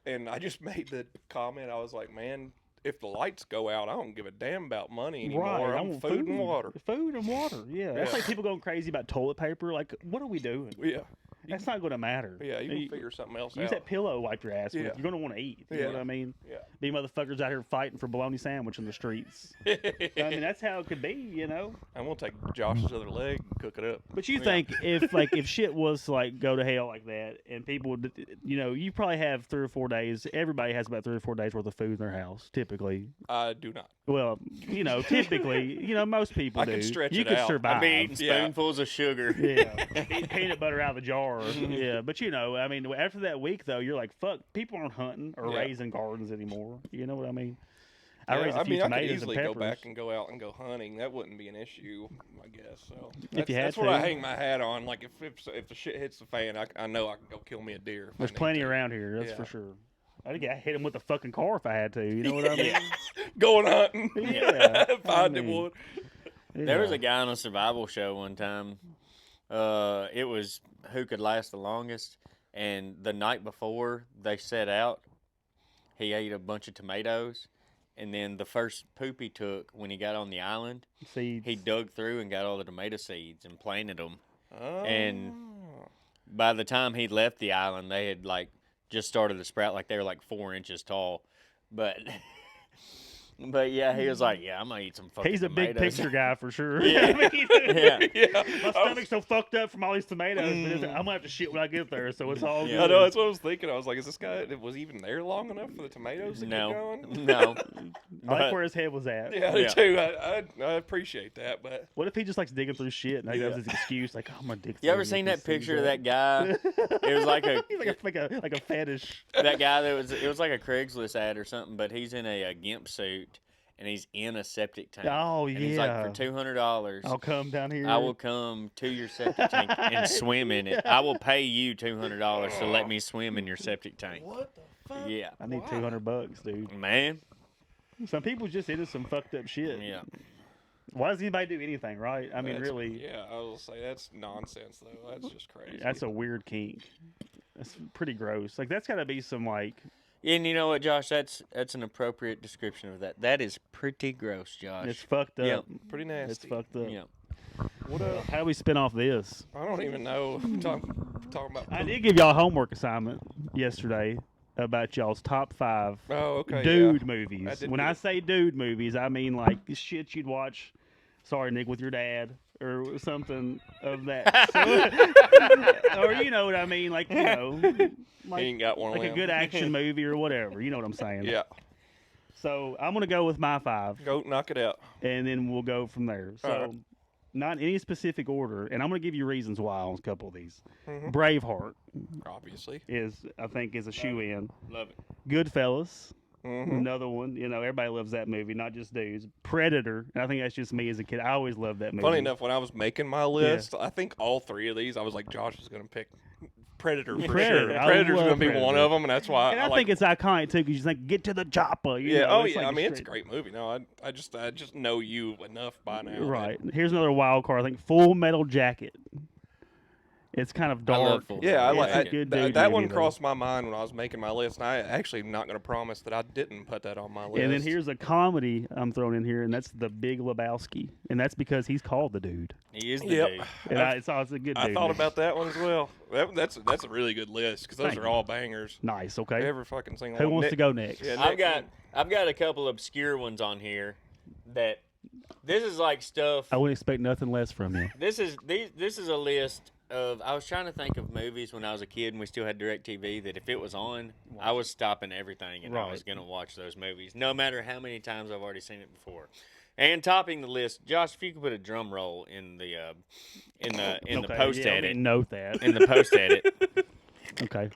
And I just made the comment. I was like, man, if the lights go out, I don't give a damn about money anymore. Right. I want food and water. Food and water. Yeah. That's Yeah. like people going crazy about toilet paper. Like, what are we doing? Yeah. That's not going to matter. Yeah, you can figure something else Use out. that pillow to wipe your ass with. Yeah. You're going to want to eat. You know Yeah. what I mean? Yeah. Be motherfuckers out here fighting for bologna sandwich in the streets. I mean, that's how it could be, you know? I'm going to take Josh's other leg and cook it up. But you Yeah. think if shit was to like go to hell like that, and people would, you know, you probably have 3 or 4 days. Everybody has about 3 or 4 days worth of food in their house, typically. I do not. Well, you know, typically, you know, most people I do. can stretch you it could out. survive. I'll be eating Yeah. spoonfuls of sugar. Yeah, eat peanut butter out of the jar. Yeah, but you know, I mean, after that week though, you're like, fuck, people aren't hunting or Yeah. raising gardens anymore. You know what I mean? Yeah, I raised a few I could tomatoes easily and go peppers. back and go out and go hunting. That wouldn't be an issue, I guess. So If you had that's what I to. hang my hat on. Like if the shit hits the fan, I know I can go kill me a deer. if I There's need plenty to. around here, that's Yeah. for sure. I'd hit him with a fucking car if I had to. You know what I mean? Going hunting. Yeah, Finding mean, wood. There was Yeah. a guy on a survival show one time. It was who could last the longest, and the night before they set out, he ate a bunch of tomatoes, and then the first poop he took when he got on the island, seeds. he dug through and got all the tomato seeds and planted them. Oh. And by the time he left the island, they had like just started to sprout, like they were like 4 inches tall. But yeah, he was like, yeah, I'm gonna eat some fucking He's a big tomatoes. picture guy for sure. Yeah. I mean, Yeah. yeah. my stomach's so fucked up from all these tomatoes, but I'm gonna have to shit when I get there, so it's all Yeah. I good. know, that's what I was thinking. I was like, is this guy, was he even there long enough for the tomatoes to keep No, going? no. I like But- where his head was at. Yeah, I do Yeah. too. I appreciate that, but What if he just likes digging through shit and that was his excuse? Like, oh, I'm gonna dig. You ever through seen these that picture of things that guy? It was like a He's like a fetish. that guy that was. It was like a Craigslist ad or something, but he's in a gimp suit and he's in a septic tank. Oh and he's like, yeah. for $200, I'll come down here. I will come to your septic tank and swim in it. I will pay you $200 to let me swim in your septic tank. what the fuck? Yeah, I need $200, dude. man. Some people just into some fucked up shit. Yeah. Why does anybody do anything, right? I mean, That's- really, Yeah, I will say that's nonsense though. That's just crazy. that's a weird kink. That's pretty gross. Like that's got to be some like. And you know what, Josh? That's an appropriate description of that. That is pretty gross, Josh. It's fucked up. Yep. Pretty nasty. It's fucked up. Yeah. What up? How do we spin off this? I don't even know. Talking about. I did give y'all a homework assignment yesterday about y'all's top 5 Oh, okay. dude yeah. movies. I did When get I it. say dude movies, I mean like shit you'd watch. Sorry, Nick, with your dad or something of that. Or you know what I mean, like He like, ain't got one of like a them. good action movie or whatever. You know what I'm saying? Yeah. So I'm gonna go with my 5, Go knock it out. and then we'll go from there. So. All right. Not in any specific order, and I'm going to give you reasons why on a couple of these. Mhm. Braveheart Obviously. I think, is a shoe-in. Love it. Goodfellas, Mm-hmm. another one. You know, everybody loves that movie, not just dudes. Predator, and I think that's just me as a kid. I always loved that movie. Funny enough, when I was making my list, I think all 3 of these, I was like, Josh is going to pick Predator for Predator. sure. I Predator's love going to be one Predator. of them, and that's why And I, like, think it's iconic too, because you just like get to the chopper. You Yeah. know, Oh, it's yeah. like I mean, it's a straight- great movie. No, I just know you enough by now. that- Right. Here's another wild card. I think Full Metal Jacket. It's kind of I dark. love Full Yeah, I Metal like It's a Jacket. good that. dude That movie, one though. crossed my mind when I was making my list, and I actually am not going to promise that I didn't put that on my list. And then here's a comedy I'm throwing in here, and that's The Big Lebowski, and that's because he's called the dude. He is the Yep. dude. And it's a good dude. I thought movie. about that one as well. That's a really good list because those Thank are you. all bangers. Nice. Okay. Every fucking single Who one. wants Nick- to go next? Yeah, I've got a couple obscure ones on here that this is like stuff. I wouldn't expect nothing less from you. This is a list of. I was trying to think of movies when I was a kid and we still had DirecTV that if it was on, I was stopping everything and I was Right. gonna watch those movies, no matter how many times I've already seen it before. And topping the list, Josh, if you could put a drum roll in the Okay, post yeah, edit, note that. in the post edit. Okay.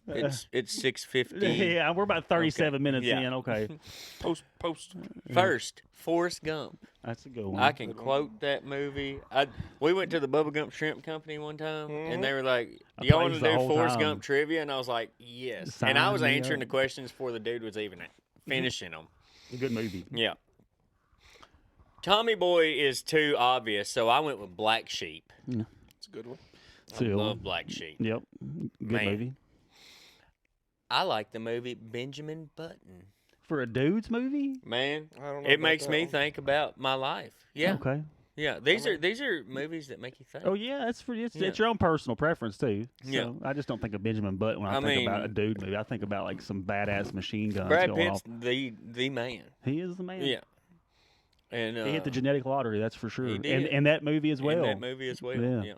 It's 6:50. Yeah, we're about 37 minutes Yeah. in. Okay. Post. First, Forrest Gump. That's a good one. I can quote that movie. We went to the Bubba Gump Shrimp Company one time, and they were like, "Do y'all want to praised the do whole Forrest time. Gump trivia?" And I was like, "Yes." Sign And I was me answering up. the questions before the dude was even finishing them. Good movie. Yeah. Tommy Boy is too obvious, so I went with Black Sheep. It's a good one. I Still. love Black Sheep. Yep. Good Man. movie. I like the movie Benjamin Button. For a dude's movie? Man, I don't know it about makes that me one. think about my life. Yeah, Okay. yeah. These are movies that make you think. Oh yeah, it's Yeah. your own personal preference too. So Yeah. I just don't think of Benjamin Button when I, I think about a mean- dude movie. I think about like some badass machine guns Brad going Pitt's off. the man. He is the man. Yeah. And He hit the genetic lottery, that's for sure. he did. And that movie as well. in that movie as well. Yeah. Yeah.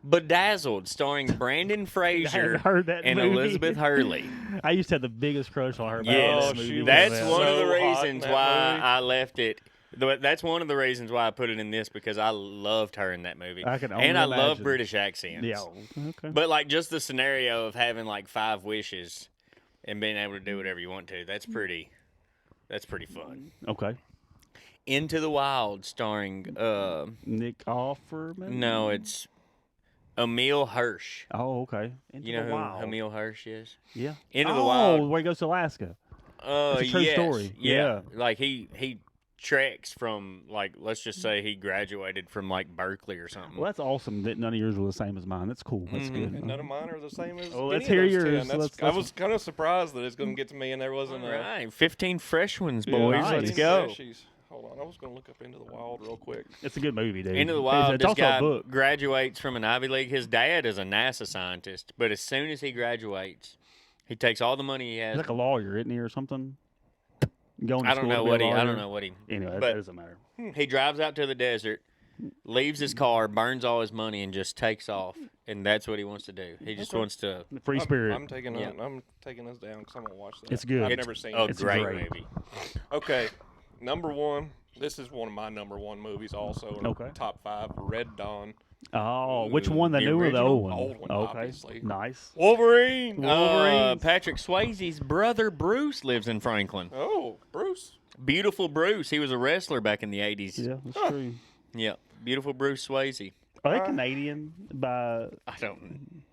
Bedazzled, starring Brandon I Fraser heard that and movie. Elizabeth Hurley. I used to have the biggest crush on her. about Yes, that movie. that's was one of the so hot in reasons that why movie. I left it. That's one of the reasons why I put it in this because I loved her in that movie. I can only and I love imagine. British accents. Yeah. Okay. But like just the scenario of having like 5 wishes and being able to do whatever you want to, that's pretty fun. Okay. Into the Wild starring Nick Offerman. no, it's Emil Hirsch. Oh, okay. Into You know the who Wild. Emil Hirsch is? Yeah. Into the Oh, Wild. where he goes to Alaska. It's a true yes. story. Yeah. Yeah. Like he treks from like let's just say he graduated from like Berkeley or something. Well, that's awesome that none of yours were the same as mine. That's cool. That's Mhm. good. And none of mine are the same as. Oh, any let's of hear those yours. 10. That's, I Let's- was kind of surprised that it's going to get to me, and there wasn't All a. right, 15 fresh ones, Yeah, boys. nice. Let's 15 go. freshies. Hold on, I was going to look up Into the Wild real quick. It's a good movie, dude. Into the Wild, It's this also guy a book. graduates from an Ivy League. His dad is a NASA scientist, but as soon as he graduates, he takes all the money he He's has. like a lawyer, isn't he, or something? Going to I don't school know to be a what he. I lawyer? don't know what he. Anyway, that but- doesn't matter. He drives out to the desert, leaves his car, burns all his money, and just takes off. And that's what he wants to do. He just wants to. Free spirit. I'm taking Yeah. I'm taking this down because I'm gonna watch that. It's good. I've It's never seen a it. It's great great. movie. Okay, number one. This is one of my number one movies. Also, in Okay. top 5. Red Dawn. Oh, which one? The The new or the original? old one? Old one, Okay. obviously. Nice. Wolverine. Patrick Swayze's brother Bruce lives in Franklin. Oh, Bruce. Beautiful Bruce. He was a wrestler back in the 80s. Yeah, that's true. Yeah. Beautiful Bruce Swayze. Are they Canadian?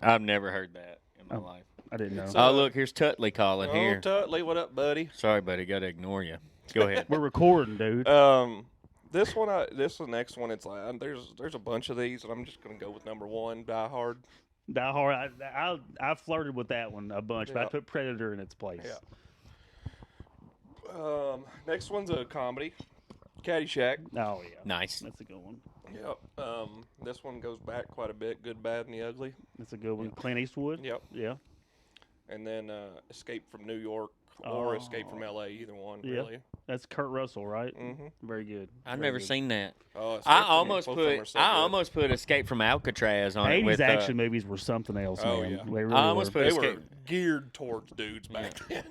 I've never heard that in my Oh. lice. I didn't know. Oh, look, here's Tutley calling Oh, here. Tutley, what up, buddy? Sorry, buddy. Got to ignore you. Go ahead. We're recording, dude. This one, this the next one. It's like there's a bunch of these, and I'm just gonna go with number one, Die Hard. Die Hard. I flirted with that one a bunch, but I Yeah. put Predator in its place. Yeah. Next one's a comedy. Caddyshack. Oh yeah. Nice. That's a good one. Yep. This one goes back quite a bit. Good, Bad, and the Ugly. That's a good one. Clint Eastwood. Yep. Yeah. And then Escape from New York or Escape from L.A. Either one, really. That's Kurt Russell, right? Mm-hmm. Very good. I've Very never good. seen that. Oh, Escape I from- almost both of them put are so I good. almost put Escape from Alcatraz on it 80s with action movies were something else, Oh, man. yeah. They really I almost were. put They were Escape geared towards dudes back then.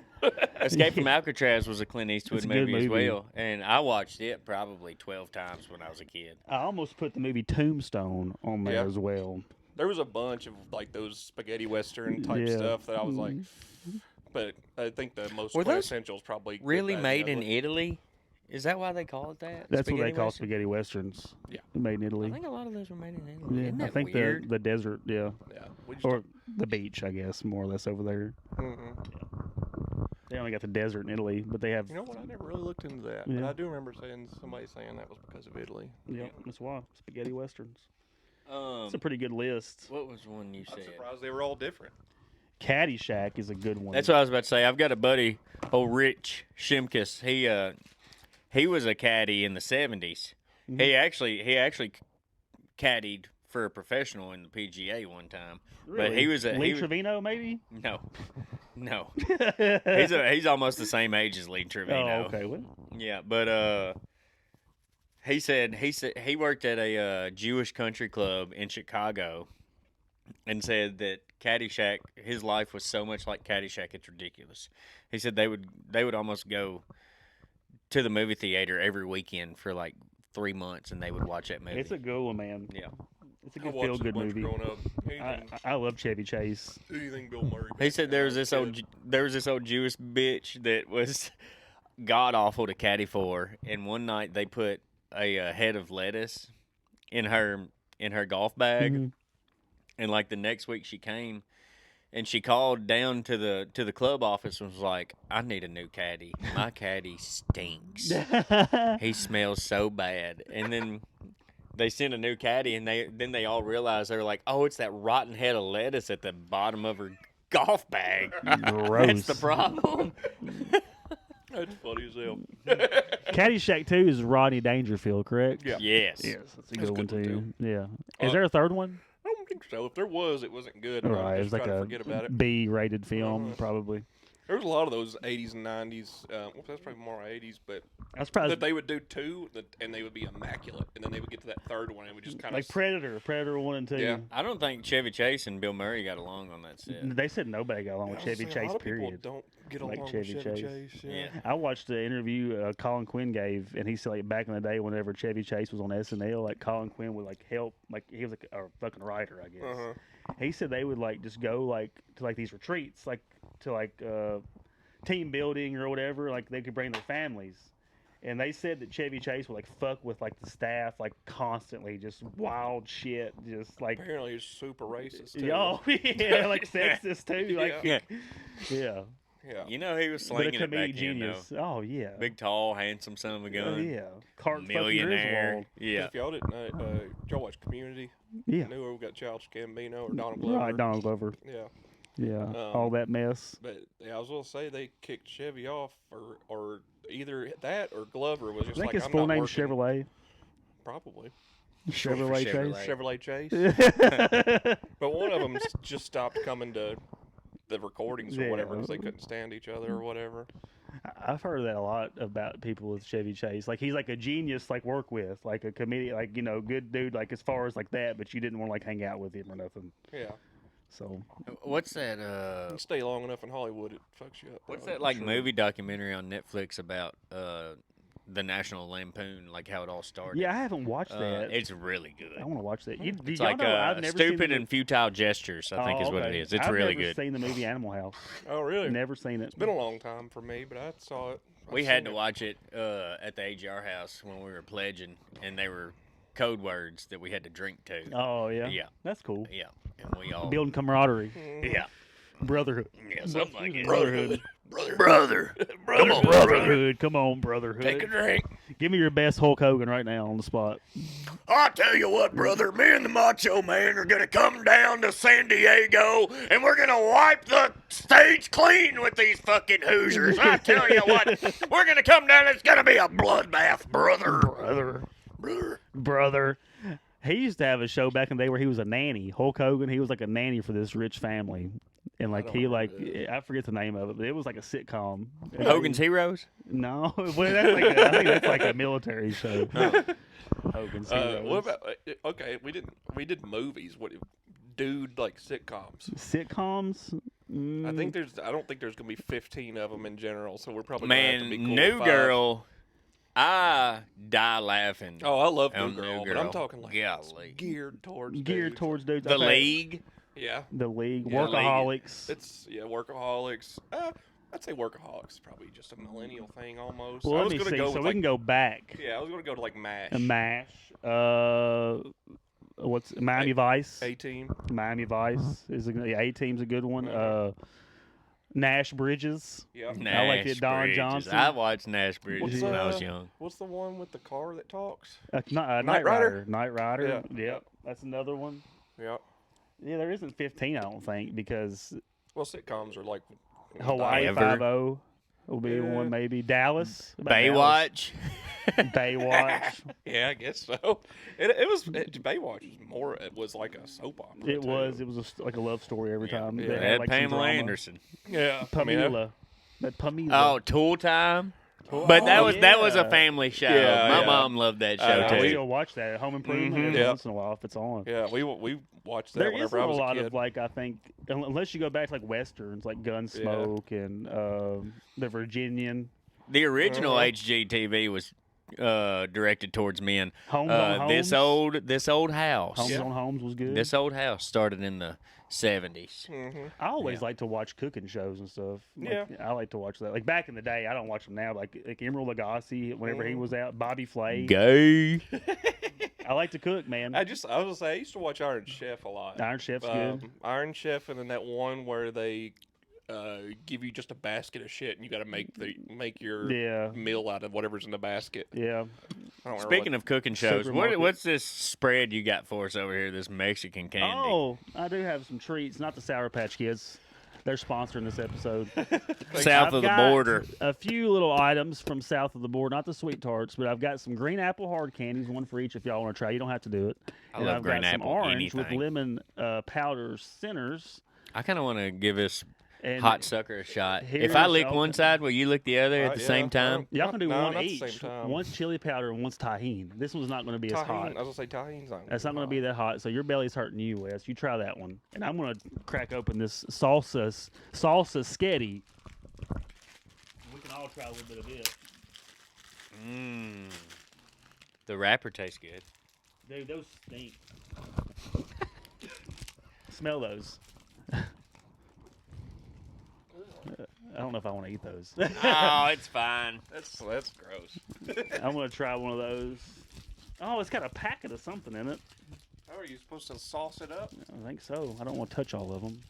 Escape from Alcatraz was a Clint Eastwood It's a good movie as movie. well, and I watched it probably 12 times when I was a kid. I almost put the movie Tombstone on there Yeah. as well. There was a bunch of like those spaghetti western type Yeah. stuff that I was like, but I think the most Were those quintessential is probably Good, Really Bad, and made the in Ugly. Italy? Is that why they call it that? That's what they Spaghetti call Western? spaghetti westerns. Yeah. Made in I Italy. think a lot of those were made in Italy. Yeah, Isn't I that think weird? the desert, yeah, Yeah, we just or the beach, I guess, more or less over there. Mhm. They only got the desert in Italy, but they have. You know what? I never really looked into that, Yeah. but I do remember somebody saying that was because of Italy. Yeah, that's why spaghetti westerns. Um, It's a pretty good list. what was one you I'm said? surprised they were all different. Caddyshack is a good one. That's what I was about to say. I've got a buddy, old Rich Shimkus. He was a caddy in the 70s. Mhm. He actually caddied for a professional in the PGA one time. But he was Lee Trevino, maybe. no. He's almost the same age as Lee Trevino. Oh, okay. Well, Yeah, but he said he worked at a Jewish country club in Chicago, and said that Caddyshack, his life was so much like Caddyshack, it's ridiculous. He said they would almost go to the movie theater every weekend for like 3 months, and they would watch that movie. it's a good one, man. Yeah. It's a I good watched it a feel-good bunch movie. growing up. Anything, I love Chevy Chase. anything Bill Murray. He said there was this old Jewish bitch that was god awful to caddy for, and one night they put a head of lettuce in her golf bag, Mhm. and like the next week she came, and she called down to the club office and was like, "I need a new caddy. My caddy stinks. He smells so bad." And then they sent a new caddy, and they all realized, they were like, "Oh, it's that rotten head of lettuce at the bottom of her golf bag. Gross. That's the problem." That's funny as hell. Caddyshack 2 is Rodney Dangerfield, correct? Yeah. Yes. Yes, that's a That's good a one good one, too. Yeah. Is Uh, there a third one? I don't think so. If there was, it wasn't good. Right, it I was just like try to a forget about it. B-rated film, Uh-huh. probably. There was a lot of those 80s and 90s. Well, that's probably more 80s, but I was surprised. that they would do two, and they would be immaculate, and then they would get to that third one, and it would just kind Like of. Predator 1 and 2. Yeah. I don't think Chevy Chase and Bill Murray got along on that set. They said nobody got along with Chevy A Chase, lot of period. people don't get Like along Chevy with Chevy Chase. Chase. Yeah. I watched the interview Colin Quinn gave, and he said like back in the day, whenever Chevy Chase was on SNL, like Colin Quinn would like help, like he was like a fucking writer, I guess. Uh-huh. He said they would like just go like to like these retreats, like to like team building or whatever, like they could bring their families. And they said that Chevy Chase would like fuck with like the staff like constantly, just wild shit, just like Apparently, he's super racist. Too. oh yeah, like sexist too, like Yeah. yeah. Yeah. You know he was But a slinging it back comedic then, though. genius. Oh yeah. Big, tall, handsome son of a Oh gun. yeah. Cart Millionaire. Yeah. If y'all didn't know, did y'all watch Community? Yeah. I knew we got Childish Gambino or Donald Glover. Right, Donald Glover. Yeah. Yeah. All that mess. But yeah, I was gonna say they kicked Chevy off, or either that or Glover was I just think like his I'm full not name's working. Chevrolet. Probably Chevrolet Chevrolet. Chase. Chevrolet Chase. But one of them just stopped coming to the recordings or Yeah. whatever because they couldn't stand each other or whatever. I've heard that a lot about people with Chevy Chase. Like he's like a genius, like work with, like a comedian, like good dude, like as far as like that. But you didn't want to like hang out with him or nothing. Yeah, So What's that? you stay long enough in Hollywood, it fucks you up. What's bro. that like Sure. movie documentary on Netflix about the National Lampoon, like how it all started? yeah, I haven't watched that. It's really good. I want to watch that. Do It's y'all like know I've never seen stupid the and futile gestures, I think is what it is. It's I've really never good. seen the movie Animal House. Oh, really? Never seen it. It's been a long time for me, but I saw it. We had to watch it at the AGR house when we were pledging, and they were code words that we had to drink to. Oh yeah. Yeah. That's cool. Yeah, and we all Building camaraderie. yeah. Brotherhood. Yeah, something like it. Brotherhood. Brother. Come on, brother. Brotherhood. Come on, brotherhood. Take a drink. Give me your best Hulk Hogan right now on the spot. I tell you what, brother, me and the Macho Man are gonna come down to San Diego and we're gonna wipe the stage clean with these fucking Hoosiers. I tell you what, we're gonna come down. It's gonna be a bloodbath, brother. Brother. He used to have a show back in the day where he was a nanny. Hulk Hogan, he was like a nanny for this rich family. And like I forget the name of it, but it was like a sitcom. Hogan's Heroes? No, well, that's like I think that's like a military show. Hogan's Heroes. What about? Okay, we did movies. What, dude? Like sitcoms. Sitcoms? I don't think there's gonna be 15 of them in general. So we're probably Man, gonna have to be cool New with 5. Girl. I die laughing. Oh, I love on New Girl, but I'm talking like Golly. geared towards dudes. The League. Yeah, The League. Yeah, Workaholics. it's Workaholics. I'd say Workaholics is probably just a millennial thing almost. Well, I let was me gonna see. go So with we can go back. Yeah, I was gonna go to like MASH. MASH. What's Miami Vice? A-Team. Miami Vice is the A-Team's a good one. Nash Bridges. Yeah. I like it, Don Bridges. Johnson. I watched Nash Bridges when I was young. What's the one with the car that talks? Night Rider. Night Rider. Yeah. Yep. That's another one. Yeah. Yeah, there isn't 15, I don't think, because Well, sitcoms are like Hawaii Ever. 5-0 will be one, maybe. Dallas. What about Baywatch. Dallas? Baywatch. Yeah, I guess so. Baywatch was more. It was like a soap opera. It was like a love story every time. yeah. They They had, had like, some Pamela drama. Anderson. Yeah. Pamela. That Pamela. Oh, Tool Time. But that was a yeah. family show. Yeah, My yeah. mom loved that show I too. still watch that at Home Improvement every Yeah. once in a while if it's on. Yeah, we watched that There whenever isn't I a was lot a kid. of like I think unless you go back to like westerns like Gunsmoke and the Virginian. The original HGTV was directed towards men. Homes on Homes. This old house. Homes on Homes was good. This old house started in the 70s. I always like to watch cooking shows and stuff. Like, Yeah. I like to watch that. Like back in the day, I don't watch them now. Like Emeril Lagasse, whenever he was out, Bobby Flay. Gay. I like to cook, man. I was gonna say I used to watch Iron Chef a lot. Iron Chef's good. Iron Chef, and then that one where they give you just a basket of shit, and you got to make your meal out of whatever's in the basket. Yeah. I don't Speaking of cooking shows, Supermarket. what's this spread you got for us over here? This Mexican candy. Oh, I do have some treats. Not the Sour Patch Kids. They're sponsoring this episode. South I've of the got border. A few little items from south of the border, not the sweet tarts, but I've got some green apple hard candies, one for each if y'all want to try. You don't have to do it. I And love I've green got some apple, orange with anything. lemon powder centers. I kind of want to give this And hot sucker a shot. Here If I is- lick one side, will you lick the other at the yeah, same time? y'all can do No, one not the each. same time. One's chili powder and one's tahine. This one's not going to be as hot. Tahine. I was gonna say tahine's not. That's not going to be that hot, so your belly's hurting you, Wes. You try that one. And I'm going to crack open this salsa sketty. We can all try a little bit of it. Mmm. The wrapper tastes good. Dude, those stink. Smell those. I don't know if I want to eat those. Oh, it's fine. That's gross. I'm going to try one of those. Oh, it's got a packet of something in it. How are you supposed to sauce it up? I think so. I don't want to touch all of them.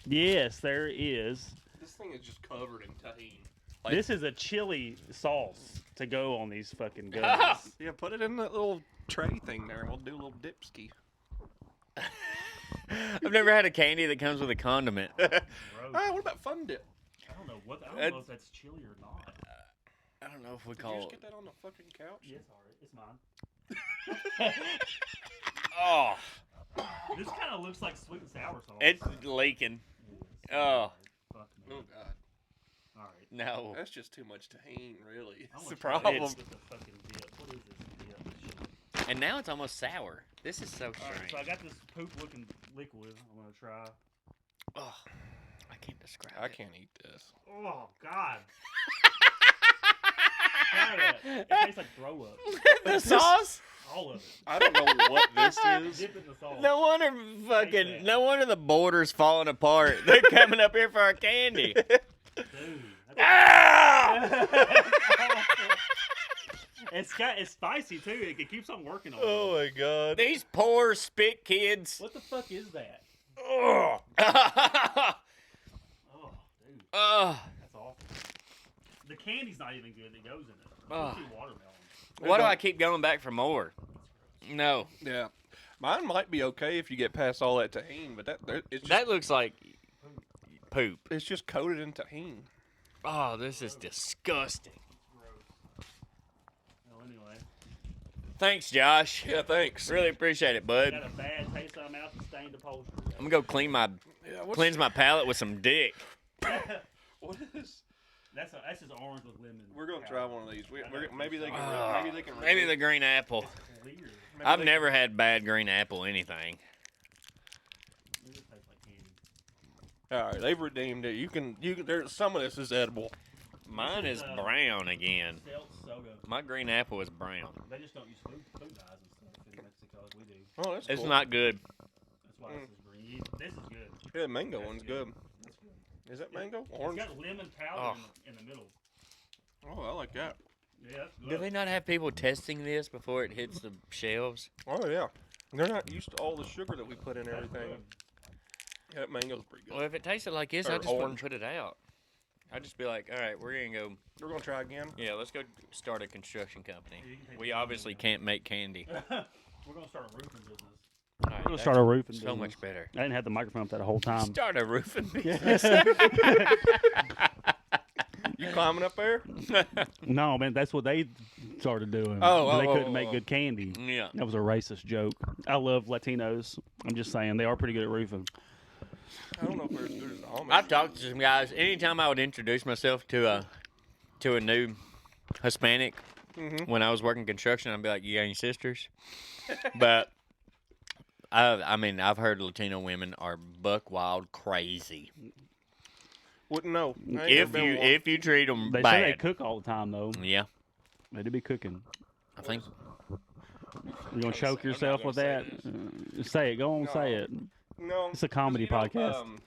Yes, there is. This thing is just covered in tahine. This is a chili sauce to go on these fucking guns. Yeah, put it in that little tray thing there. We'll do a little dipski. I've never had a candy that comes with a condiment. What about Fun Dip? I don't know what. I don't know if that's chili or not. I don't know if we Did you call just it. get that on the fucking couch? Yes, alright, it's mine. Oh, This kind of looks like sweet and sour sauce. it's leaking. Oh, Fuck Oh me. god, All right. no. that's just too much tahine, really. I That's wanna the try problem. this with the fucking dip. What is this dip? And now it's almost sour. This is so All right, strange. so I got this poop-looking liquid. I'm gonna try. Oh, I can't describe I it. can't eat this. Oh God. Try that. It tastes like throw up. The sauce? All of it. I don't know what this is. Dip in the sauce. No wonder fucking. that. No wonder the border's falling apart. They're coming up here for our candy. Dude. Ah! It's spicy too. It keeps on working on. Oh my god. These poor spit kids. What the fuck is that? Oh, Oh, dude, Oh, that's awful. The candy's not even good that goes in it. Oh. It's watermelon. why do I keep going back for more? No, yeah. Mine might be okay if you get past all that tahini, but it's just that looks like poop. it's just coated in tahini. Oh, this is disgusting. Gross. Well, anyway, Thanks, Josh. Yeah, thanks. Really appreciate it, I bud. got a bad taste in my mouth and stained upholstery. I'm gonna go cleanse my palate with some dick. What is? That's just orange with lemon. We're gonna try one of these. Maybe they can. Maybe they can. Maybe the green apple. It's weird. I've never had bad green apple anything. It just tastes like candy. All right, they've redeemed it. You can. There's some of this is edible. Mine is brown again. Still so good. My green apple is brown. They just don't use food dyes and stuff in Mexico as we do. Oh, that's It's cool. not good. That's why this is green. This is good. Yeah, the mango one's good. That's good. Is that mango? Orange? It's got lemon powder in the middle. Oh, I like that. Yeah, that's good. Do they not have people testing this before it hits the shelves? Oh yeah. They're not used to all the sugar that we put in That's everything. good. Yeah, that mango's pretty good. Well, if it tasted like this, Or I just wouldn't orange. put it out. I'd just be like, all right, we're gonna go. We're gonna try again. Yeah, let's go start a construction company. You can take We the obviously can't make candy. We're gonna start a roofing business. All right, We're gonna that's start a roofing so business. much better. I didn't have the microphone up that whole time. Start a roofing business. You climbing up there? No, man, that's what they started doing. Oh, they oh, couldn't oh, make oh. good candy. Yeah. That was a racist joke. I love Latinos. I'm just saying they are pretty good at roofing. I don't know if they're as good as the Amish. I've talked to some guys. Anytime I would introduce myself to a new Hispanic when I was working construction, I'd be like, "You got any sisters?" But I mean, I've heard Latino women are buck wild crazy. Wouldn't know. I ain't never been one. If you treat them They say bad, they cook all the time though. yeah, They do be cooking. I think. You gonna choke I'm not yourself gonna with say that? Say it. Go on, say No. it. No. It's a comedy 'cause, you know, podcast.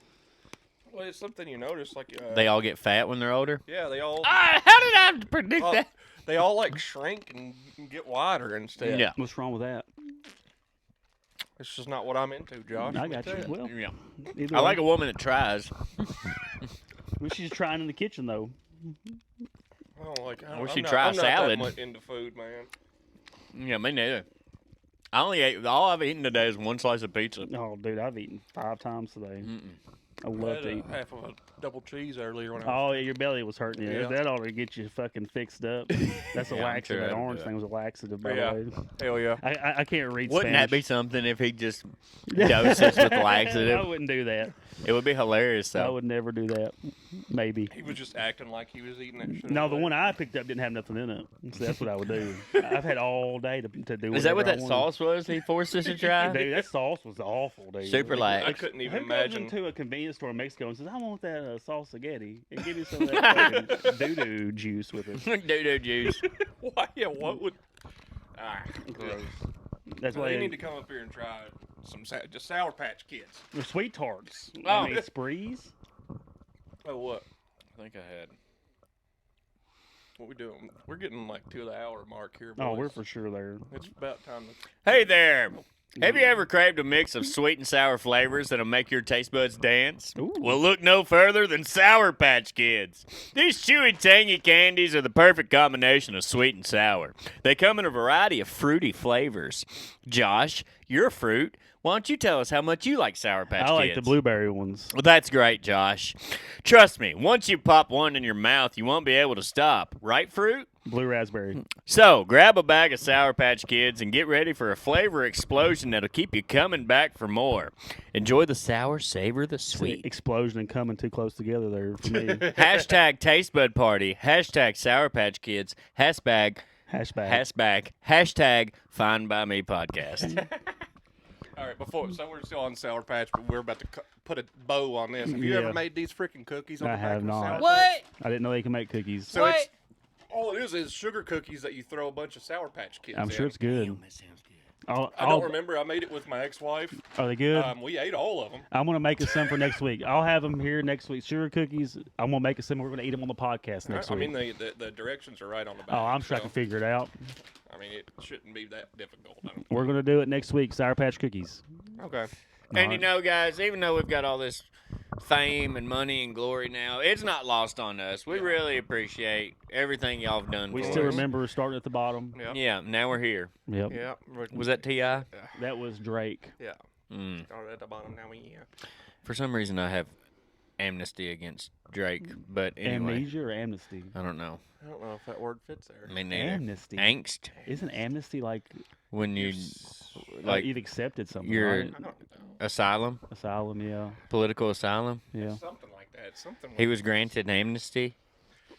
Well, it's something you notice, like They all get fat when they're older. yeah, they all How did I predict that? they all like shrink and get wider instead. Yeah. What's wrong with that? It's just not what I'm into, Josh. I got you. Well, Yeah. either I like way. a woman that tries. Well, she's trying in the kitchen though. I don't like. Or I'm she not, try I'm not salad. that much into food, man. Yeah, me neither. I only ate. All I've eaten today is one slice of pizza. Oh, dude, I've eaten 5 times today. Mm-mm. I I love had to eat. half of a double cheese earlier when I was. Oh, yeah, your belly was hurting. Yeah. Yeah. That ought to get you fucking fixed up. That's a Yeah, I'm laxative. sure that that'll orange do it. thing was a laxative, by Yeah. the way. Hell yeah. I can't read Wouldn't that be Spanish. something if he just dosed us with laxative? I wouldn't do that. It would be hilarious, I though. would never do that. Maybe. He was just acting like he was eating that shit. No, the one I picked up didn't have nothing in it. So that's what I would do. I've had all day to do. Is that what whatever that I wanted. sauce was he forced us to try? Dude, that sauce was awful, dude. Super light. I couldn't even Who imagine. goes into a convenience store in Mexico and says, "I want that sauce spaghetti and give me some of that fucking doo-doo juice with it." Doo-doo juice. Why? Yeah. What would? Ah, Gross. That's Well, why you need to come up here and try some just Sour Patch Kids. they're sweet tarts. Oh. I mean, sprees. Oh, what? I think I had. What we doing? We're getting like to the hour mark here. Oh, boys. we're for sure there. It's about time to. Hey there. Have you ever craved a mix of sweet and sour flavors that'll make your taste buds dance? Ooh. Well, look no further than Sour Patch Kids. These chewy, tangy candies are the perfect combination of sweet and sour. They come in a variety of fruity flavors. Josh, you're a fruit. Why don't you tell us how much you like Sour Patch Kids? I like the blueberry ones. Well, that's great, Josh. Trust me, once you pop one in your mouth, you won't be able to stop. Right, fruit? Blue raspberry. So, grab a bag of Sour Patch Kids and get ready for a flavor explosion that'll keep you coming back for more. Enjoy the sour, savor the sweet. Explosion and coming too close together there for me. Hashtag Taste Bud Party. Hashtag Sour Patch Kids. Hashtag Fine By Me Podcast. All right, so we're still on Sour Patch, but we're about to put a bow on this. Have you Yeah. ever made these freaking cookies on I the back have of a not. Sour Patch? What? I didn't know they can make cookies. So What? it's all it is sugar cookies that you throw a bunch of Sour Patch Kids I'm in. sure it's good. Damn, that sounds good. I don't remember. I made it with my ex-wife. Are they good? We ate all of them. I'm gonna make us some for next week. I'll have them here next week. Sugar cookies. I'm gonna make us some. We're gonna eat them on the podcast next I week. mean, the directions are right on the back. Oh, I'm sure I so, can figure it out. I mean, it shouldn't be that difficult. I don't- We're gonna do it next week. Sour Patch cookies. Okay. And you know, guys, even though we've got all this fame and money and glory now, it's not lost on us. We really appreciate everything y'all have done We for still us. remember starting at the bottom. Yeah. Yeah, now we're here. Yep. Yeah. Was that T.I.? That was Drake. Yeah. Mm. Started at the bottom. Now we For some reason, I have amnesty against Drake, but anyway, Amnesia or amnesty? I don't know. I don't know if that word fits there. Me neither. Amnesty. Angst Isn't amnesty like when you like you've accepted something? you're- Right? I don't know. asylum, Asylum, yeah, political asylum. yeah. Something like that. Something. He was granted amnesty.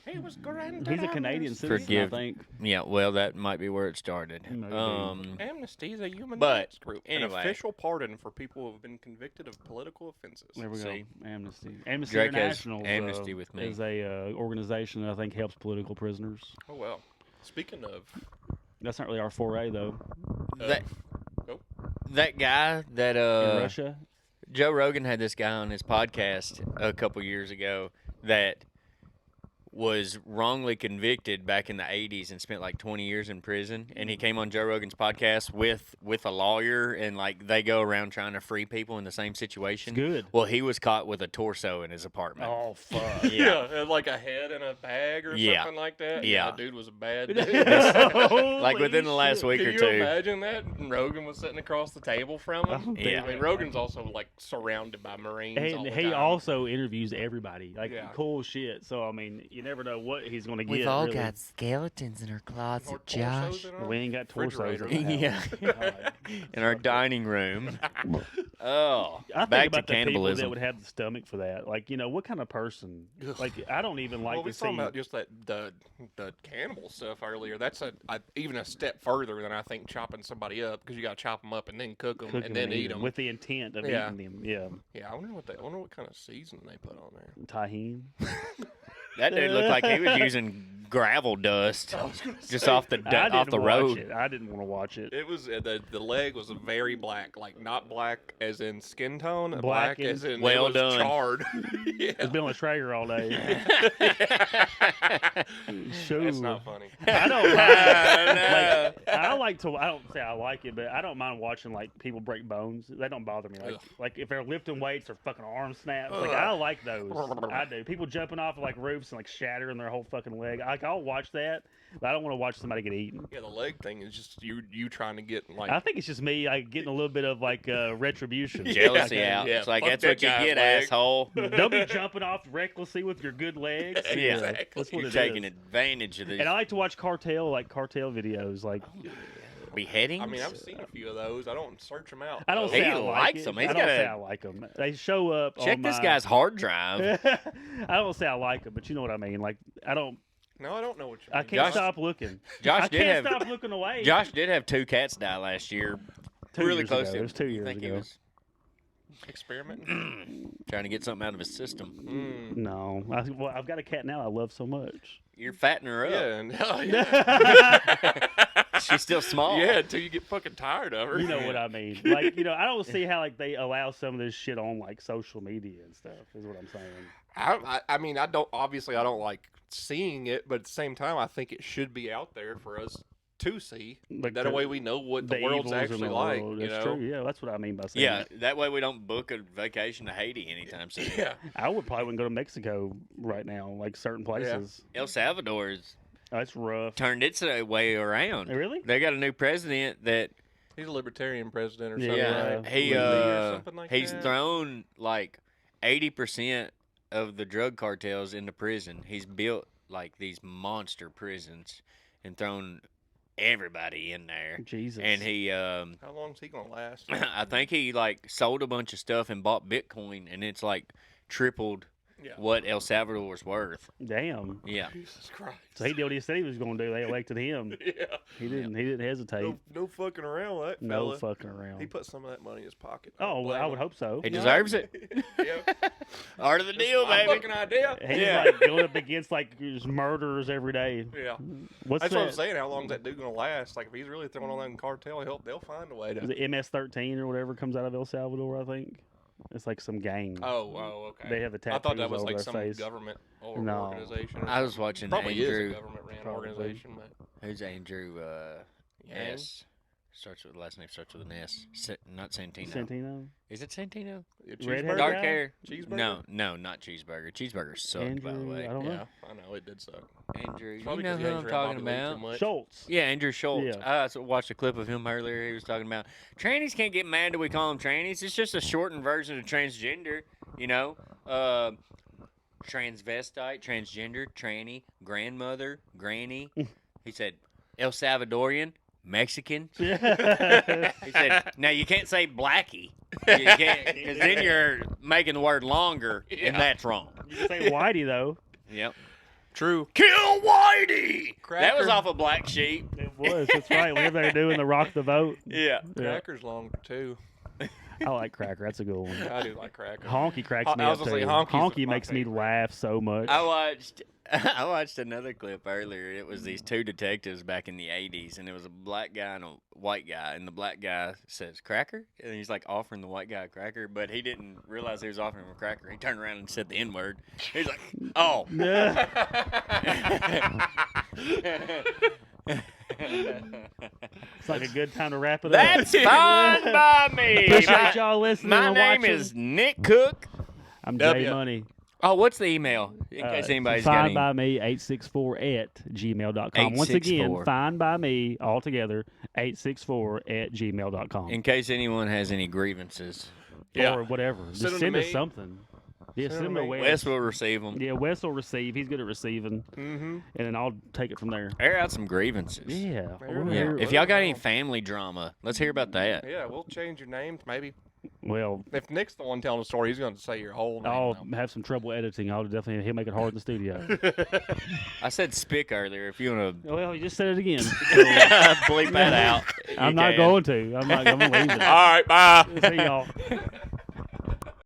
He was granted. He's a Canadian citizen, Forgive- I think. Yeah, well, that might be where it started. Maybe. Amnesty is a human But, rights group. anyway. An official pardon for people who have been convicted of political offenses. There we See? go. Amnesty. Amnesty Drake has International amnesty with me. is a organization that I think helps political prisoners. Oh well. Speaking of, That's not really our foray, though. That Nope. that guy that In Russia, Joe Rogan had this guy on his podcast a couple years ago that was wrongly convicted back in the 80s and spent like 20 years in prison, and he came on Joe Rogan's podcast with a lawyer, and like they go around trying to free people in the same situation. it's good. Well, he was caught with a torso in his apartment. Oh fuck! Yeah. and like a head in a bag or Yeah. something like that. Yeah. The dude was a bad dude. Like within the last week Can or you two. imagine that? And Rogan was sitting across the table from him. Yeah. I mean, Rogan's also like surrounded by Marines. all And the he time. also interviews everybody, like Yeah. cool shit. So I mean, you never know what he's gonna get. We've all really. got skeletons in our Or closet, torsos Josh. in our We ain't got torsos. refrigerator. in the house. Yeah. God. In our dining room. Oh, I think back about to the people that cannibalism. would have the stomach for that. Like, you know, what kind of person? Ugh. Like, I don't even like Well, to we see. talking about just that the cannibal stuff earlier. That's even a step further than I think chopping somebody up, because you got to chop them up and then cook them cooking and then eat them. with the intent of Yeah. eating them. Yeah, Yeah, I wonder what kind of seasoning they put on there. tahine. That dude looked like he was using gravel dust just off the I off didn't the watch road. it. I didn't want to watch it. It was the leg was very black, like not black as in skin tone, black Blackened. as in Well it was done. charred. yeah. It's been on a Traeger all day. Shoo. That's not funny. I don't. No. I like to. I don't say I like it, but I don't mind watching like people break bones. That don't bother me. Ugh. Like if they're lifting weights or fucking arm snaps. Like Ugh. I like those. I do. People jumping off of like roofs and like shattering their whole fucking leg. I'll watch that, but I don't want to watch somebody get eaten. Yeah, the leg thing is just you trying to get like I think it's just me like getting a little bit of like retribution. Jealousy Yeah, out. yeah, It's like fuck that's that what you guy's get, leg. asshole. Don't be jumping off recklessly with your good legs. Yeah. Exactly. That's what You're it taking is. advantage of these And I like to watch cartel videos. Like beheadings. I mean, I've seen a few of those. I don't search them out. I don't though. say He I like likes it. them. He's I don't say gotta- I like them. They show up. Check on this my- guy's hard drive. I don't say I like them, but you know what I mean. Like I don't. No, I don't know what you I mean. can't Josh- stop looking. Josh I did can't have stop looking away. Josh did have 2 cats die last year. 2 really years close ago. to It was 2 You years think he ago. was Experimenting. trying to get something out of his system? Mm. No, I've got a cat now I love so much. You're fattening her up. Yeah, and hell yeah. She's still small. Yeah, until you get fucking tired of her. You know what I mean? Like I don't see how like they allow some of this shit on like social media and stuff. Is what I'm saying. I mean, I don't like seeing it, but at the same time, I think it should be out there for us to see. Like That way we know what the world's evils in actually the like. world. You That's know? true. Yeah, that's what I mean by saying. Yeah, that way we don't book a vacation to Haiti anytime soon. Yeah. I would probably wouldn't go to Mexico right now, like certain places. El Salvador's Oh, it's rough. turned its way around. Really? They got a new president that He's a libertarian president or Yeah, something. yeah, right? he Lee or something like he's that. thrown like 80% of the drug cartels into prison. He's built like these monster prisons and thrown everybody in there. Jesus. And he How long is he gonna last? I think he like sold a bunch of stuff and bought Bitcoin, and it's like tripled Yeah. what El Salvador's worth. Damn. Yeah. Jesus Christ. So he did what he said he was going to do. They elected him. Yeah. He didn't. He didn't hesitate. No fucking around with that No fella. fucking around. He put some of that money in his pocket. Oh, well, I would hope so. He deserves it. Yeah. Art of the deal, My baby. fucking idea. He's Yeah. like going up against like just murderers every day. Yeah. What's That's that? what I'm saying. How long is that dude gonna last? Like, if he's really throwing on that cartel, they'll find a way Is to. it MS-13 or whatever comes out of El Salvador? I think it's like some gang. Oh, okay. They have the I thought that tattoos was over like their some face. government or No. organization. Or I was watching probably is a Andrew. government ran Probably. organization, but Who's Andrew? Yang? Yes. Last name starts with an S. Not Santino. Santino. Is it Santino? Redhead Dark guy? hair. Cheeseburger? No, not Cheeseburger. Cheeseburger sucked, by the Andrew, way. I don't Yeah, know. I know it did suck. Andrew, you Probably know 'cause who I'm Andrew talking Bobby Lee too about? much. Schultz. Yeah, Andrew Schultz. Yeah. I watched a clip of him earlier. He was talking about trannies can't get mad that we call them trannies. It's just a shortened version of transgender, you know? Transvestite, transgender, tranny, grandmother, granny. He said El Salvadorian, Mexican. Yeah. He said, now you can't say blackie. You can't, because then you're making the word longer, and that's wrong. You can say Whitey though. Yep. True. Kill Whitey! That was Cracker. off of Black Sheep. It was. That's right. Whenever they were doing the Rock the Vote. Yeah. Yeah. Cracker's longer too. I like Cracker. That's a good one. I do like Cracker. Honky cracks me I up was too. gonna say Honky's my makes me favorite. laugh so much. I watched another clip earlier. It was these two detectives back in the 80s, and it was a black guy and a white guy. And the black guy says, "Cracker?" And he's like offering the white guy a cracker, but he didn't realize he was offering him a cracker. He turned around and said the N-word. He's like, "Oh." Yeah. It's like a good time to wrap it That's up. fine by me. Appreciate y'all listening. My and name watching. is Nick Cook. I'm W. Jay Money. Oh, what's the email? In case anybody's got Fine any. by me 864@gmail.com. Once again, 864. fine by me all together 864@gmail.com. In case anyone has any grievances, Yeah. Or whatever. Send Just them to send us me. something. Yeah, Send send them them to to me. Wes. Wes will receive them. Yeah, Wes will receive. He's good at receiving. Mm-hmm. And then I'll take it from there. Air out some grievances. Yeah. Fair we're enough. here- If y'all got any family drama, let's hear about that. Yeah, we'll change your names maybe. Well, If Nick's the one telling the story, he's going to say your whole name. I'll now. have some trouble editing. He'll make it hard in the studio. I said spick earlier. If you want Well, you just said it again. to bleep that out, I'm you not can. going to. I'm not going to leave it. All right, bye. See y'all.